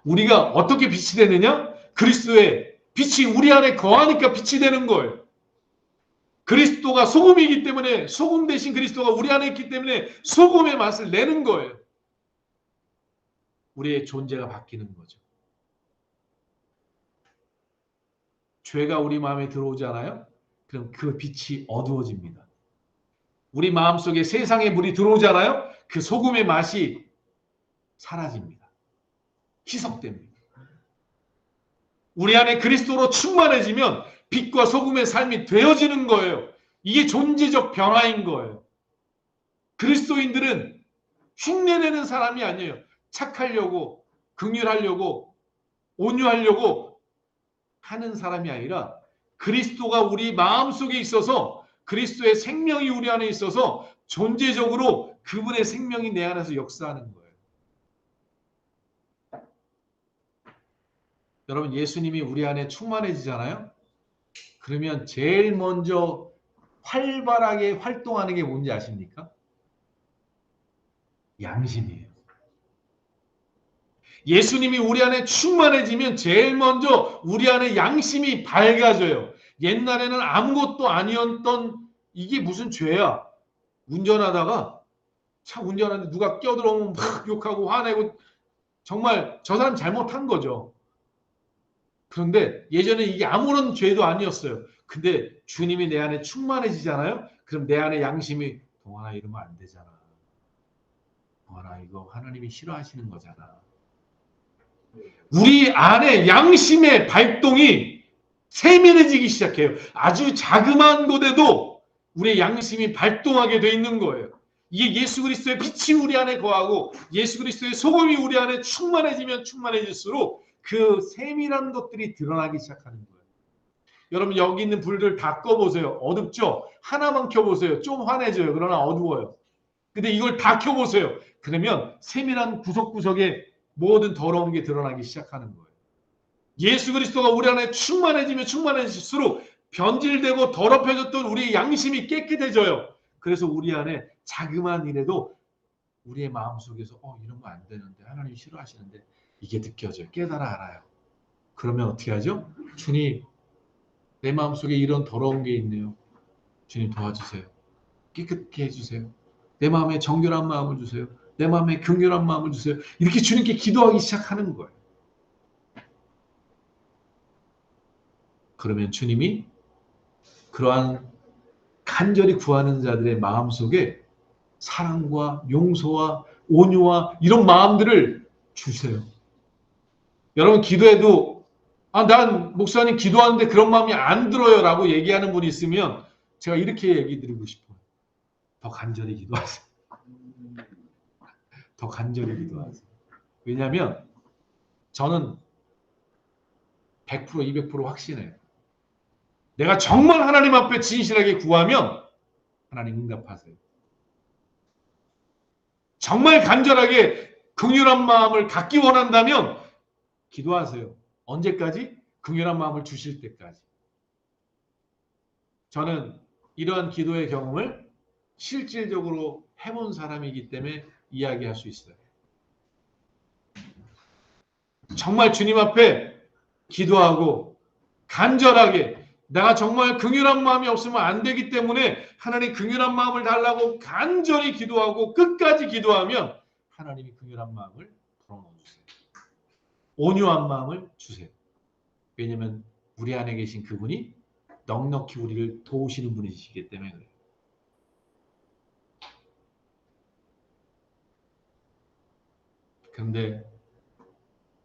우리가 어떻게 빛이 되느냐? 그리스도의 빛이 우리 안에 거하니까 빛이 되는 거예요. 그리스도가 소금이기 때문에 소금 대신 그리스도가 우리 안에 있기 때문에 소금의 맛을 내는 거예요. 우리의 존재가 바뀌는 거죠. 죄가 우리 마음에 들어오잖아요. 그럼 그 빛이 어두워집니다. 우리 마음속에 세상의 물이 들어오잖아요. 그 소금의 맛이 사라집니다. 희석됩니다. 우리 안에 그리스도로 충만해지면 빛과 소금의 삶이 되어지는 거예요. 이게 존재적 변화인 거예요. 그리스도인들은 흉내내는 사람이 아니에요. 착하려고, 긍휼하려고, 온유하려고 하는 사람이 아니라 그리스도가 우리 마음속에 있어서 그리스도의 생명이 우리 안에 있어서 존재적으로 그분의 생명이 내 안에서 역사하는 거예요. 여러분, 예수님이 우리 안에 충만해지잖아요. 그러면 제일 먼저 활발하게 활동하는 게 뭔지 아십니까? 양심이에요. 예수님이 우리 안에 충만해지면 제일 먼저 우리 안에 양심이 밝아져요. 옛날에는 아무것도 아니었던 이게 무슨 죄야. 운전하다가 차 운전하는데 누가 껴들어오면 막 욕하고 화내고 정말 저 사람 잘못한 거죠. 그런데 예전에 이게 아무런 죄도 아니었어요. 근데 주님이 내 안에 충만해지잖아요. 그럼 내 안에 양심이 동환아 이러면 안 되잖아. 동환아 이거 하나님이 싫어하시는 거잖아. 우리 안에 양심의 발동이 세밀해지기 시작해요. 아주 자그마한 곳에도 우리의 양심이 발동하게 돼 있는 거예요. 이게 예수 그리스도의 빛이 우리 안에 거하고 예수 그리스도의 소금이 우리 안에 충만해지면 충만해질수록 그 세밀한 것들이 드러나기 시작하는 거예요. 여러분 여기 있는 불들 다 꺼보세요. 어둡죠? 하나만 켜보세요. 좀 환해져요. 그러나 어두워요. 근데 이걸 다 켜보세요. 그러면 세밀한 구석구석에 모든 더러운 게 드러나기 시작하는 거예요. 예수 그리스도가 우리 안에 충만해지면 충만해질수록 변질되고 더럽혀졌던 우리의 양심이 깨끗해져요. 그래서 우리 안에 자그마한 일에도 우리의 마음속에서 이런 거 안 되는데 하나님 싫어하시는데 이게 느껴져요. 깨달아 알아요. 그러면 어떻게 하죠? 주님, 내 마음속에 이런 더러운 게 있네요. 주님 도와주세요. 깨끗게 해주세요. 내 마음에 정결한 마음을 주세요. 내 마음에 긍휼한 마음을 주세요. 이렇게 주님께 기도하기 시작하는 거예요. 그러면 주님이 그러한 간절히 구하는 자들의 마음속에 사랑과 용서와 온유와 이런 마음들을 주세요. 여러분 기도해도 난 목사님 기도하는데 그런 마음이 안 들어요 라고 얘기하는 분이 있으면 제가 이렇게 얘기 드리고 싶어요. 더 간절히 기도하세요. 더 간절히 기도하세요. 왜냐하면 저는 100% 200% 확신해요. 내가 정말 하나님 앞에 진실하게 구하면 하나님 응답하세요. 정말 간절하게 긍휼한 마음을 갖기 원한다면 기도하세요. 언제까지? 긍휼한 마음을 주실 때까지. 저는 이러한 기도의 경험을 실질적으로 해본 사람이기 때문에 이야기할 수 있어요. 정말 주님 앞에 기도하고 간절하게 내가 정말 긍휼한 마음이 없으면 안 되기 때문에 하나님 긍휼한 마음을 달라고 간절히 기도하고 끝까지 기도하면 하나님이 긍휼한 마음을 불어넣어 주세요. 온유한 마음을 주세요. 왜냐하면 우리 안에 계신 그분이 넉넉히 우리를 도우시는 분이시기 때문에 그래요. 그런데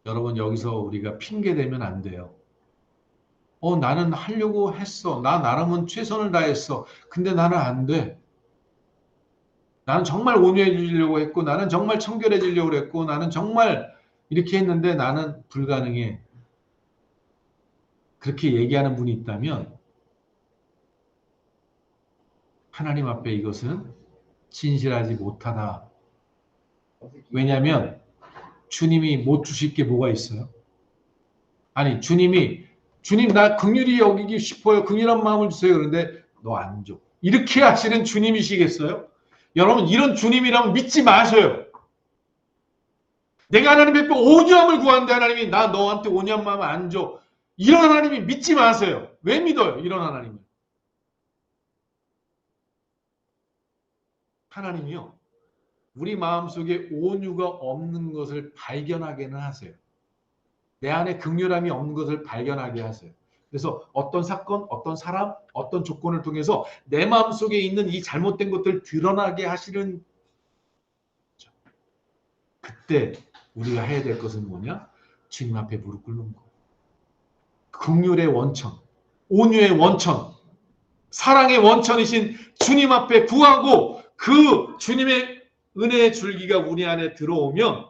여러분 여기서 우리가 핑계대면 안 돼요. 나는 하려고 했어. 나름은 최선을 다했어. 근데 나는 안 돼. 나는 정말 온유해지려고 했고 나는 정말 청결해지려고 했고 나는 정말 이렇게 했는데 나는 불가능해. 그렇게 얘기하는 분이 있다면 하나님 앞에 이것은 진실하지 못하다. 왜냐하면 주님이 못 주실 게 뭐가 있어요? 아니 주님 나 긍휼히 여기기 싶어요. 긍휼한 마음을 주세요. 그런데 너 안 줘. 이렇게 하시는 주님이시겠어요? 여러분 이런 주님이라면 믿지 마셔요. 내가 하나님 앞에 온유함을 구하는데 하나님이 나 너한테 온유한 마음을 안 줘. 이런 하나님이 믿지 마세요. 왜 믿어요? 이런 하나님을. 하나님이요. 우리 마음속에 온유가 없는 것을 발견하게는 하세요. 내 안에 긍휼함이 없는 것을 발견하게 하세요. 그래서 어떤 사건, 어떤 사람, 어떤 조건을 통해서 내 마음속에 있는 이 잘못된 것들을 드러나게 하시는 거죠. 그때 우리가 해야 될 것은 뭐냐? 주님 앞에 무릎 꿇는 거. 긍휼의 원천, 온유의 원천, 사랑의 원천이신 주님 앞에 구하고 그 주님의 은혜의 줄기가 우리 안에 들어오면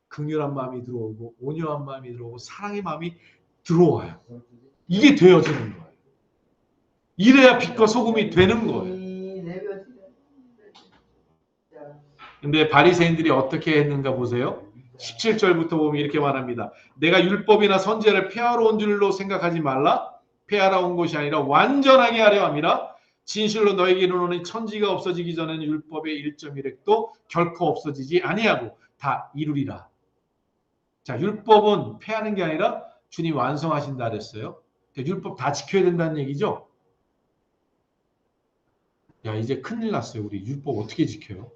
긍휼한 마음이 들어오고 온유한 마음이 들어오고 사랑의 마음이 들어와요. 이게 되어지는 거예요. 이래야 빛과 소금이 되는 거예요. 근데 바리새인들이 어떻게 했는가 보세요. 17절부터 보면 이렇게 말합니다. 내가 율법이나 선제를 폐하러 온 줄로 생각하지 말라. 폐하러 온 것이 아니라 완전하게 하려 함이라. 진실로 너에게 이르노니 천지가 없어지기 전에는 율법의 1.1획도 결코 없어지지 아니하고 다 이루리라. 자, 율법은 폐하는 게 아니라 주님 완성하신다 그랬어요. 율법 다 지켜야 된다는 얘기죠. 야, 이제 큰일 났어요. 우리 율법 어떻게 지켜요?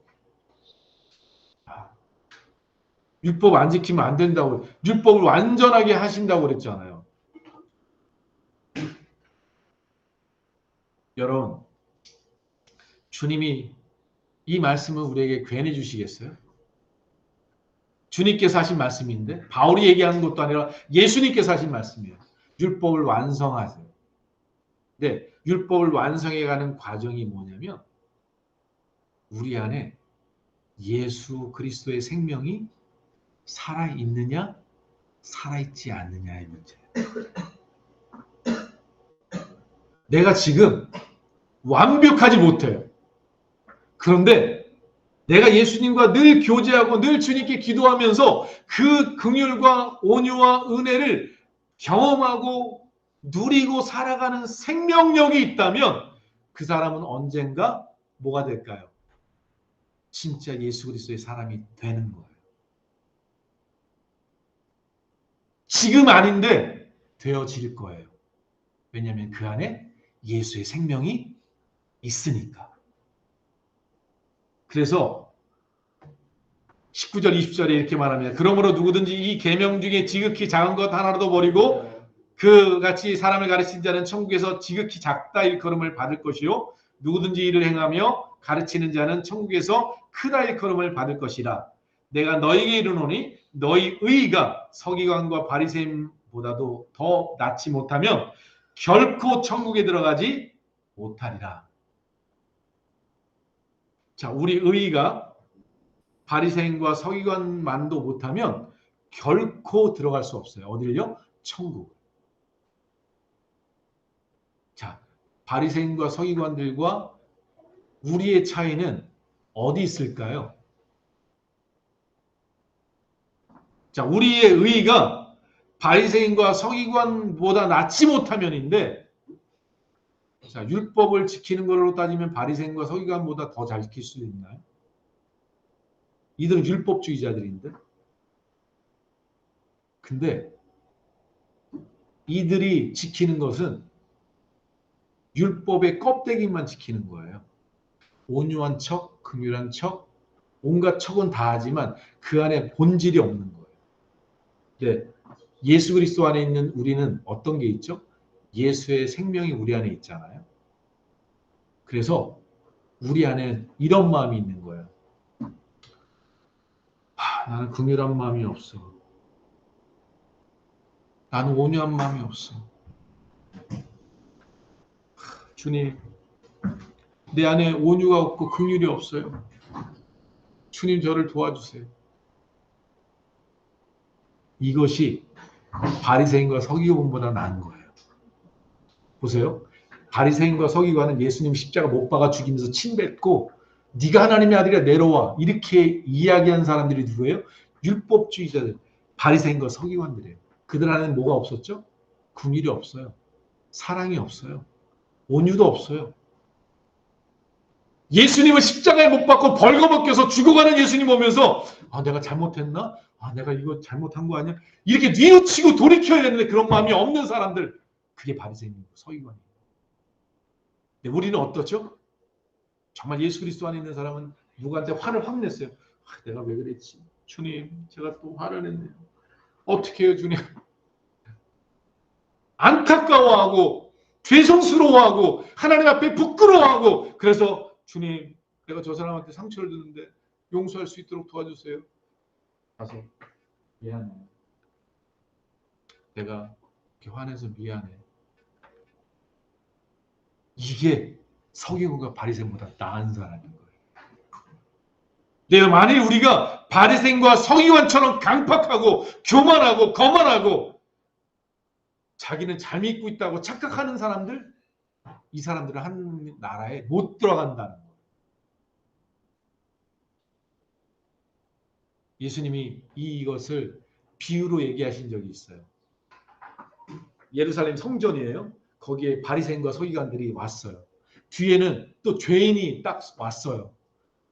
율법 안 지키면 안 된다고. 율법을 완전하게 하신다고 그랬잖아요. 여러분, 주님이 이 말씀을 우리에게 괜히 주시겠어요? 주님께서 하신 말씀인데 바울이 얘기하는 것도 아니라 예수님께서 하신 말씀이에요. 율법을 완성하세요. 근데 율법을 완성해가는 과정이 뭐냐면 우리 안에 예수 그리스도의 생명이 살아있느냐 살아있지 않느냐의 문제예요. 내가 지금 완벽하지 못해요. 그런데 내가 예수님과 늘 교제하고 늘 주님께 기도하면서 그 긍휼과 온유와 은혜를 경험하고 누리고 살아가는 생명력이 있다면 그 사람은 언젠가 뭐가 될까요? 진짜 예수 그리스도의 사람이 되는 거예요. 지금 아닌데 되어질 거예요. 왜냐하면 그 안에 예수의 생명이 있으니까. 그래서 19절 20절에 이렇게 말합니다. 그러므로 누구든지 이 계명 중에 지극히 작은 것 하나라도 버리고 그같이 사람을 가르친 자는 천국에서 지극히 작다 일컬음을 받을 것이요 누구든지 이를 행하며 가르치는 자는 천국에서 크다 일컬음을 받을 것이라. 내가 너희에게 이르노니 너희 의가 서기관과 바리새인보다도 더 낫지 못하면 결코 천국에 들어가지 못하리라. 자, 우리 의가 바리새인과 서기관만도 못하면 결코 들어갈 수 없어요. 어디를요? 천국. 자, 바리새인과 서기관들과 우리의 차이는 어디 있을까요? 자, 우리의 의가 바리새인과 서기관보다 낫지 못하면인데, 자, 율법을 지키는 걸로 따지면 바리새인과 서기관보다 더 잘 지킬 수 있나요? 이들은 율법주의자들인데. 근데 이들이 지키는 것은 율법의 껍데기만 지키는 거예요. 온유한 척, 긍휼한 척, 온갖 척은 다 하지만 그 안에 본질이 없는 거예요. 네, 예수 그리스도 안에 있는 우리는 어떤 게 있죠? 예수의 생명이 우리 안에 있잖아요. 그래서 우리 안에는 이런 마음이 있는 거예요. 나는 긍휼한 마음이 없어. 나는 온유한 마음이 없어. 주님, 내 안에 온유가 없고 긍휼이 없어요. 주님 저를 도와주세요. 이것이 바리새인과 서기관보다 나은 거예요. 보세요. 바리새인과 서기관은 예수님 십자가 못 박아 죽이면서 침뱉고 네가 하나님의 아들이야 내려와 이렇게 이야기한 사람들이 누구예요? 율법주의자들, 바리새인과 서기관들이에요. 그들 안에는 뭐가 없었죠? 긍휼이 없어요. 사랑이 없어요. 온유도 없어요. 예수님을 십자가에 못 박고 벌거벗겨서 죽어가는 예수님 보면서 내가 잘못했나? 내가 이거 잘못한 거 아니야? 이렇게 뉘우치고 돌이켜야 되는데 그런 마음이 없는 사람들, 그게 바리새인이고 서기관이에요. 우리는 어떻죠? 정말 예수 그리스도 안에 있는 사람은 누구한테 화를 확 냈어요. 내가 왜 그랬지? 주님, 제가 또 화를 냈네요. 어떻게 해요, 주님? 안타까워하고 죄송스러워하고 하나님 앞에 부끄러워하고 그래서 주님, 내가 저 사람한테 상처를 주는데 용서할 수 있도록 도와주세요. 가서 미안해. 내가 이렇게 화내서 미안해. 이게 서기관과 바리새인보다 나은 사람인 거예요. 네, 만일 우리가 바리새인과 서기관처럼 강팍하고 교만하고 거만하고 자기는 잘 믿고 있다고 착각하는 사람들, 이 사람들은 한 나라에 못 들어간다는 거예요. 예수님이 이것을 비유로 얘기하신 적이 있어요. 예루살렘 성전이에요. 거기에 바리새인과 서기관들이 왔어요. 뒤에는 또 죄인이 딱 왔어요.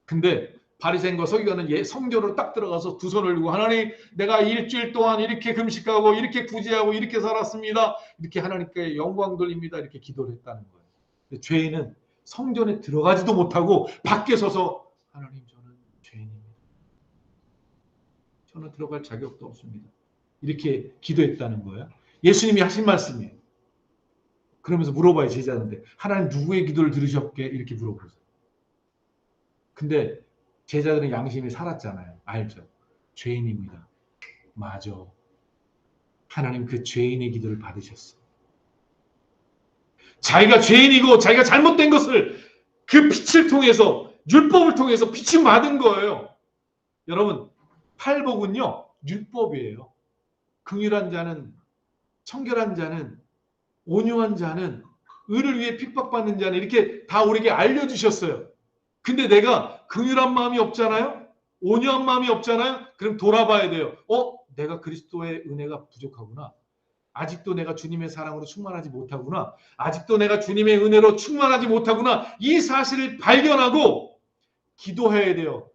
근데 바리새인과 서기관은 성전으로 딱 들어가서 두 손을 들고 하나님, 내가 일주일 동안 이렇게 금식하고 이렇게 구제하고 이렇게 살았습니다. 이렇게 하나님께 영광 돌립니다. 이렇게 기도를 했다는 거예요. 근데 죄인은 성전에 들어가지도 못하고 밖에 서서 하나님, 저는 죄인입니다. 저는 들어갈 자격도 없습니다. 이렇게 기도했다는 거예요. 예수님이 하신 말씀이에요. 그러면서 물어봐요, 제자한테. 하나님 누구의 기도를 들으셨게? 이렇게 물어보세요. 근데 제자들은 양심이 살았잖아요. 알죠? 죄인입니다. 맞아. 하나님 그 죄인의 기도를 받으셨어. 자기가 죄인이고 자기가 잘못된 것을 그 빛을 통해서, 율법을 통해서 비침 받은 거예요. 여러분, 팔복은요, 율법이에요. 긍휼한 자는, 청결한 자는, 온유한 자는, 의를 위해 핍박받는 자는 이렇게 다 우리에게 알려주셨어요. 근데 내가 긍휼한 마음이 없잖아요. 온유한 마음이 없잖아요. 그럼 돌아봐야 돼요. 내가 그리스도의 은혜가 부족하구나. 아직도 내가 주님의 사랑으로 충만하지 못하구나. 아직도 내가 주님의 은혜로 충만하지 못하구나. 이 사실을 발견하고 기도해야 돼요.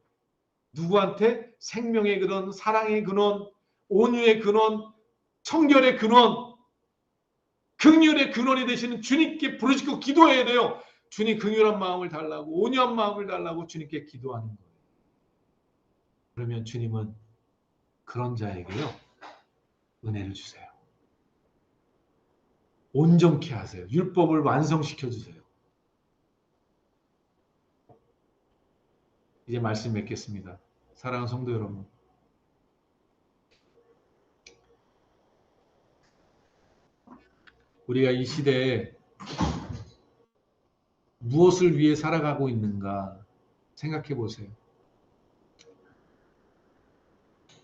누구한테? 생명의 근원, 사랑의 근원, 온유의 근원, 청결의 근원, 긍휼의 근원이 되시는 주님께 부르짖고 기도해야 돼요. 주님 긍휼한 마음을 달라고, 온유한 마음을 달라고 주님께 기도하는 거예요. 그러면 주님은 그런 자에게요, 은혜를 주세요. 온전케 하세요. 율법을 완성시켜 주세요. 이제 말씀 맺겠습니다. 사랑하는 성도 여러분, 우리가 이 시대에 무엇을 위해 살아가고 있는가 생각해 보세요.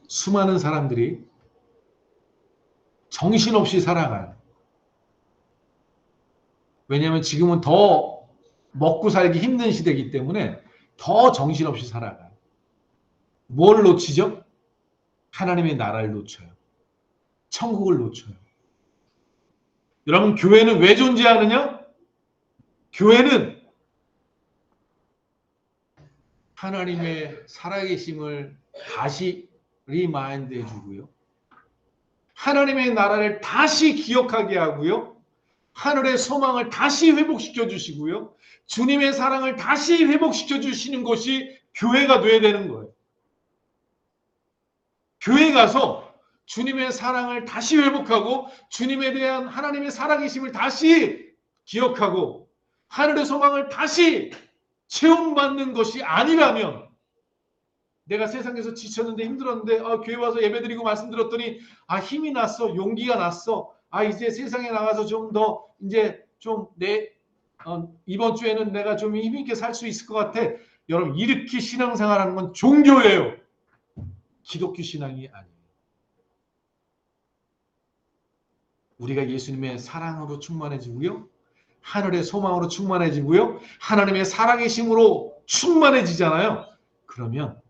수많은 사람들이 정신없이 살아가요. 왜냐하면 지금은 더 먹고 살기 힘든 시대이기 때문에 더 정신없이 살아가요. 뭘 놓치죠? 하나님의 나라를 놓쳐요. 천국을 놓쳐요. 여러분, 교회는 왜 존재하느냐? 교회는 하나님의 살아계심을 다시 리마인드 해주고요. 하나님의 나라를 다시 기억하게 하고요. 하늘의 소망을 다시 회복시켜 주시고요. 주님의 사랑을 다시 회복시켜 주시는 것이 교회가 돼야 되는 거예요. 교회 가서 주님의 사랑을 다시 회복하고 주님에 대한 하나님의 살아계심을 다시 기억하고 하늘의 소망을 다시 체험받는 것이 아니라면, 내가 세상에서 지쳤는데 힘들었는데 교회 와서 예배드리고 말씀드렸더니 힘이 났어, 용기가 났어, 이제 세상에 나가서 좀 더 이제 좀 이번 주에는 내가 좀 힘있게 살 수 있을 것 같아. 여러분, 이렇게 신앙생활하는 건 종교예요. 기독교 신앙이 아니에요. 우리가 예수님의 사랑으로 충만해지고요. 하늘의 소망으로 충만해지고요. 하나님의 살아계심으로 충만해지잖아요. 그러면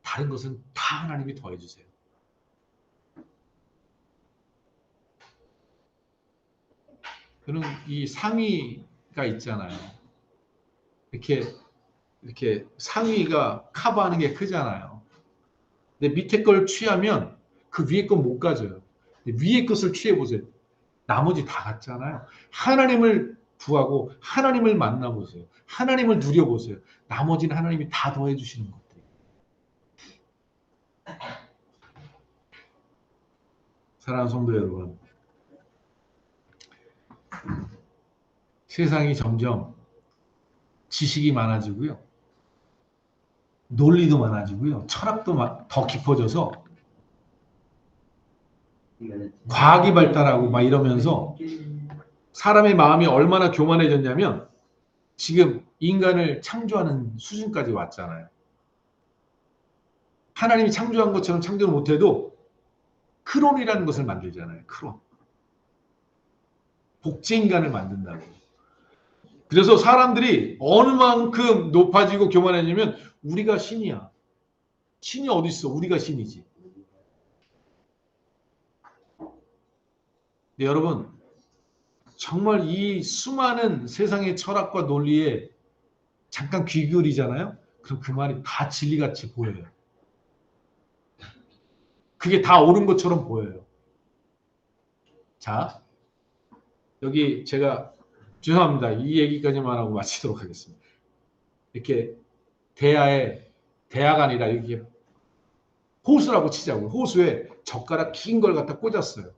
다른 것은 다 하나님이 더해주세요. 그는 이 상위가 있잖아요. 이렇게 상위가 커버하는 게 크잖아요. 근데 밑에 걸 취하면 그 위에 건 못 가져요. 위에 것을 취해보세요. 나머지 다 같잖아요. 하나님을 구하고 하나님을 만나보세요. 하나님을 누려보세요. 나머지는 하나님이 다 더해주시는 것들. 사랑하는 성도 여러분, 세상이 점점 지식이 많아지고요. 논리도 많아지고요. 철학도 더 깊어져서 과학이 발달하고 막 이러면서 사람의 마음이 얼마나 교만해졌냐면 지금 인간을 창조하는 수준까지 왔잖아요. 하나님이 창조한 것처럼 창조를 못해도 크론이라는 것을 만들잖아요. 크론. 복제인간을 만든다고. 그래서 사람들이 어느 만큼 높아지고 교만해지면 우리가 신이야. 신이 어디 있어? 우리가 신이지. 네, 여러분, 정말 이 수많은 세상의 철학과 논리에 잠깐 귀 기울이잖아요. 그럼 그 말이 다 진리같이 보여요. 그게 다 옳은 것처럼 보여요. 자, 여기 제가 죄송합니다. 이 얘기까지만 하고 마치도록 하겠습니다. 이렇게 대야가 아니라 이렇게 호수라고 치자고요. 호수에 젓가락 긴 걸 갖다 꽂았어요.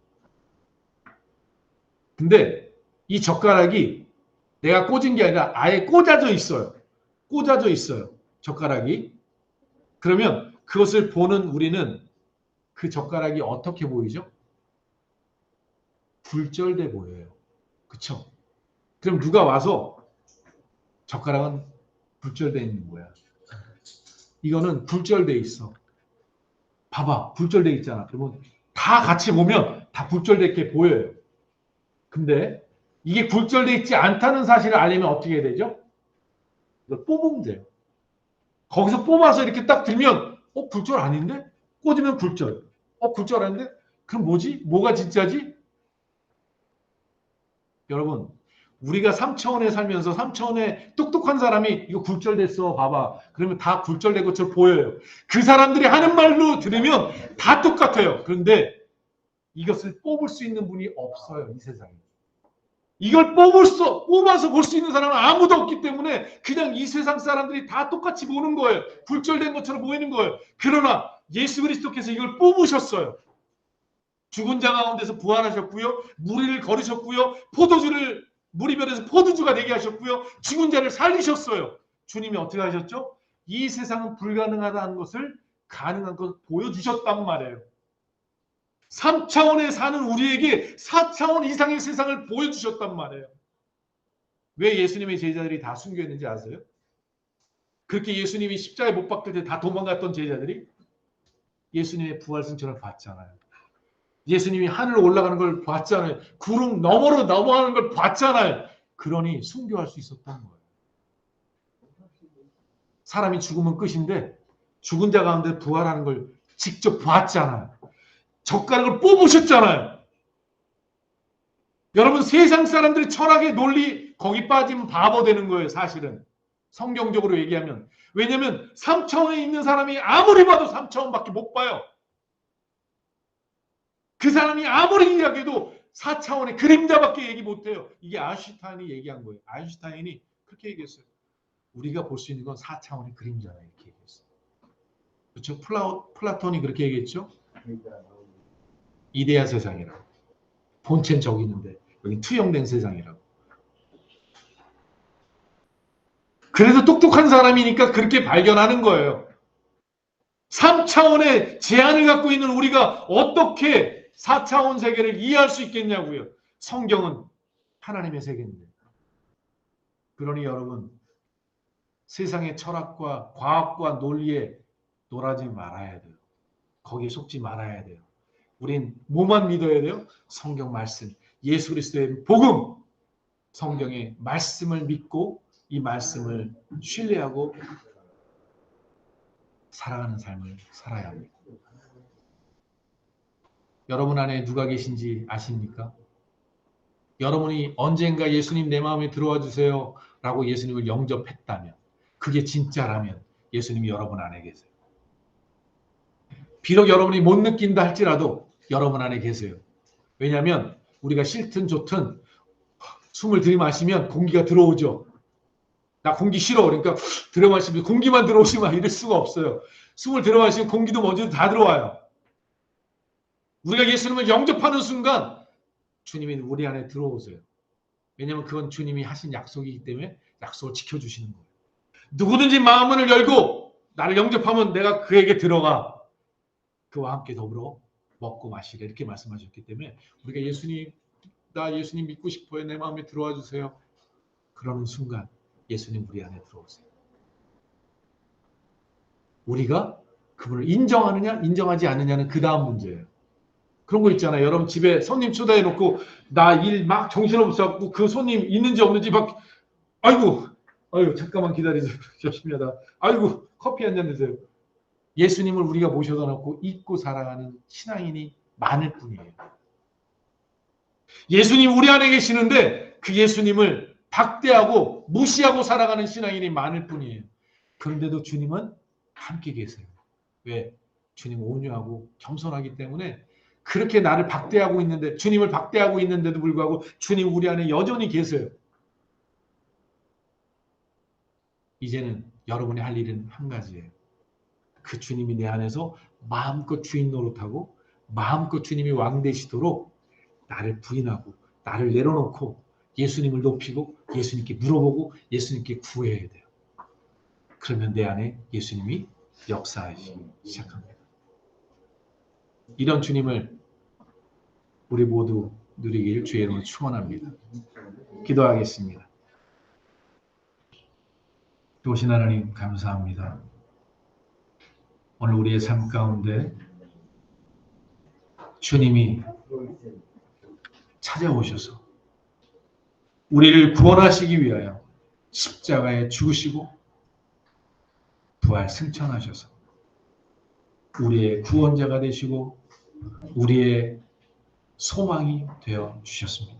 근데 이 젓가락이 내가 꽂은 게 아니라 아예 꽂아져 있어요. 꽂아져 있어요. 젓가락이. 그러면 그것을 보는 우리는 그 젓가락이 어떻게 보이죠? 굴절돼 보여요. 그쵸? 그럼 누가 와서 젓가락은 굴절돼 있는 거야. 이거는 굴절돼 있어. 봐봐, 굴절돼 있잖아. 그러면 다 같이 보면 다 굴절되게 보여요. 근데 이게 굴절돼 있지 않다는 사실을 알려면 어떻게 해야 되죠? 이걸 뽑으면 돼요. 거기서 뽑아서 이렇게 딱 들면 굴절 아닌데? 꽂으면 굴절. 굴절 아닌데? 그럼 뭐지? 뭐가 진짜지? 여러분, 우리가 3차원에 살면서 3차원에 똑똑한 사람이 이거 굴절됐어 봐봐. 그러면 다 굴절된 것처럼 보여요. 그 사람들이 하는 말로 들으면 다 똑같아요. 그런데 이것을 뽑을 수 있는 분이 없어요. 이 세상에. 이걸 뽑아서 볼 수 있는 사람은 아무도 없기 때문에 그냥 이 세상 사람들이 다 똑같이 보는 거예요. 굴절된 것처럼 보이는 거예요. 그러나 예수 그리스도께서 이걸 뽑으셨어요. 죽은 자 가운데서 부활하셨고요. 무리를 걸으셨고요. 무리별에서 포도주가 되게 하셨고요. 죽은 자를 살리셨어요. 주님이 어떻게 하셨죠? 이 세상은 불가능하다는 것을 가능한 것 보여주셨단 말이에요. 3차원에 사는 우리에게 4차원 이상의 세상을 보여주셨단 말이에요. 왜 예수님의 제자들이 다 순교했는지 아세요? 그렇게 예수님이 십자가에 못 박힐 때 다 도망갔던 제자들이 예수님의 부활 승천을 봤잖아요. 예수님이 하늘 올라가는 걸 봤잖아요. 구름 너머로 넘어가는 걸 봤잖아요. 그러니 순교할 수 있었던 거예요. 사람이 죽으면 끝인데 죽은 자 가운데 부활하는 걸 직접 봤잖아요. 젓가락을 뽑으셨잖아요. 여러분 세상 사람들이 철학의 논리 거기 빠지면 바보 되는 거예요. 사실은. 성경적으로 얘기하면. 왜냐하면 3차원에 있는 사람이 아무리 봐도 3차원밖에 못 봐요. 그 사람이 아무리 이야기해도 4차원의 그림자밖에 얘기 못해요. 이게 아인슈타인이 얘기한 거예요. 아인슈타인이 그렇게 얘기했어요. 우리가 볼 수 있는 건 4차원의 그림자다 이렇게 얘기했어요. 그렇죠? 플라톤이 그렇게 얘기했죠. 이데아 세상이라고. 본체는 저기 있는데 여기 투영된 세상이라고. 그래서 똑똑한 사람이니까 그렇게 발견하는 거예요. 3차원의 제한을 갖고 있는 우리가 어떻게 4차원 세계를 이해할 수 있겠냐고요. 성경은 하나님의 세계인데. 그러니 여러분 세상의 철학과 과학과 논리에 놀아지 말아야 돼요. 거기에 속지 말아야 돼요. 우린 뭐만 믿어야 돼요? 성경 말씀, 예수 그리스도의 복음, 성경의 말씀을 믿고 이 말씀을 신뢰하고 살아가는 삶을 살아야 합니다. 여러분 안에 누가 계신지 아십니까? 여러분이 언젠가 예수님 내 마음에 들어와 주세요 라고 예수님을 영접했다면 그게 진짜라면 예수님이 여러분 안에 계세요. 비록 여러분이 못 느낀다 할지라도 여러분 안에 계세요. 왜냐하면 우리가 싫든 좋든 숨을 들이마시면 공기가 들어오죠. 나 공기 싫어. 그러니까 들어마시면 공기만 들어오시면 이럴 수가 없어요. 숨을 들어마시면 공기도 먼저 다 들어와요. 우리가 예수님을 영접하는 순간 주님이 우리 안에 들어오세요. 왜냐하면 그건 주님이 하신 약속이기 때문에 약속을 지켜주시는 거예요. 누구든지 마음문을 열고 나를 영접하면 내가 그에게 들어가 그와 함께 더불어 먹고 마시래 이렇게 말씀하셨기 때문에 우리가 예수님 나 예수님 믿고 싶어요. 내 마음에 들어와 주세요. 그러는 순간 예수님 우리 안에 들어오세요. 우리가 그분을 인정하느냐 인정하지 않느냐는 그 다음 문제예요. 그런 거 있잖아요. 여러분 집에 손님 초대해 놓고 나 일 막 정신없어갖고 그 손님 있는지 없는지 막 아이고 잠깐만 기다리세요. 열심히 하다. 아이고 커피 한 잔 드세요. 예수님을 우리가 모셔다 놓고 잊고 살아가는 신앙인이 많을 뿐이에요. 예수님 우리 안에 계시는데 그 예수님을 박대하고 무시하고 살아가는 신앙인이 많을 뿐이에요. 그런데도 주님은 함께 계세요. 왜? 주님은 온유하고 겸손하기 때문에 그렇게 나를 박대하고 있는데 주님을 박대하고 있는데도 불구하고 주님 우리 안에 여전히 계세요. 이제는 여러분이 할 일은 한 가지예요. 그 주님이 내 안에서 마음껏 주인 노릇하고 마음껏 주님이 왕 되시도록 나를 부인하고 나를 내려놓고 예수님을 높이고 예수님께 물어보고 예수님께 구해야 돼요. 그러면 내 안에 예수님이 역사하기 시작합니다. 이런 주님을 우리 모두 누리길 주의 이름으로 축원합니다. 기도하겠습니다. 좋으신 하나님 감사합니다. 오늘 우리의 삶 가운데 주님이 찾아오셔서 우리를 구원하시기 위하여 십자가에 죽으시고 부활 승천하셔서 우리의 구원자가 되시고 우리의 소망이 되어 주셨습니다.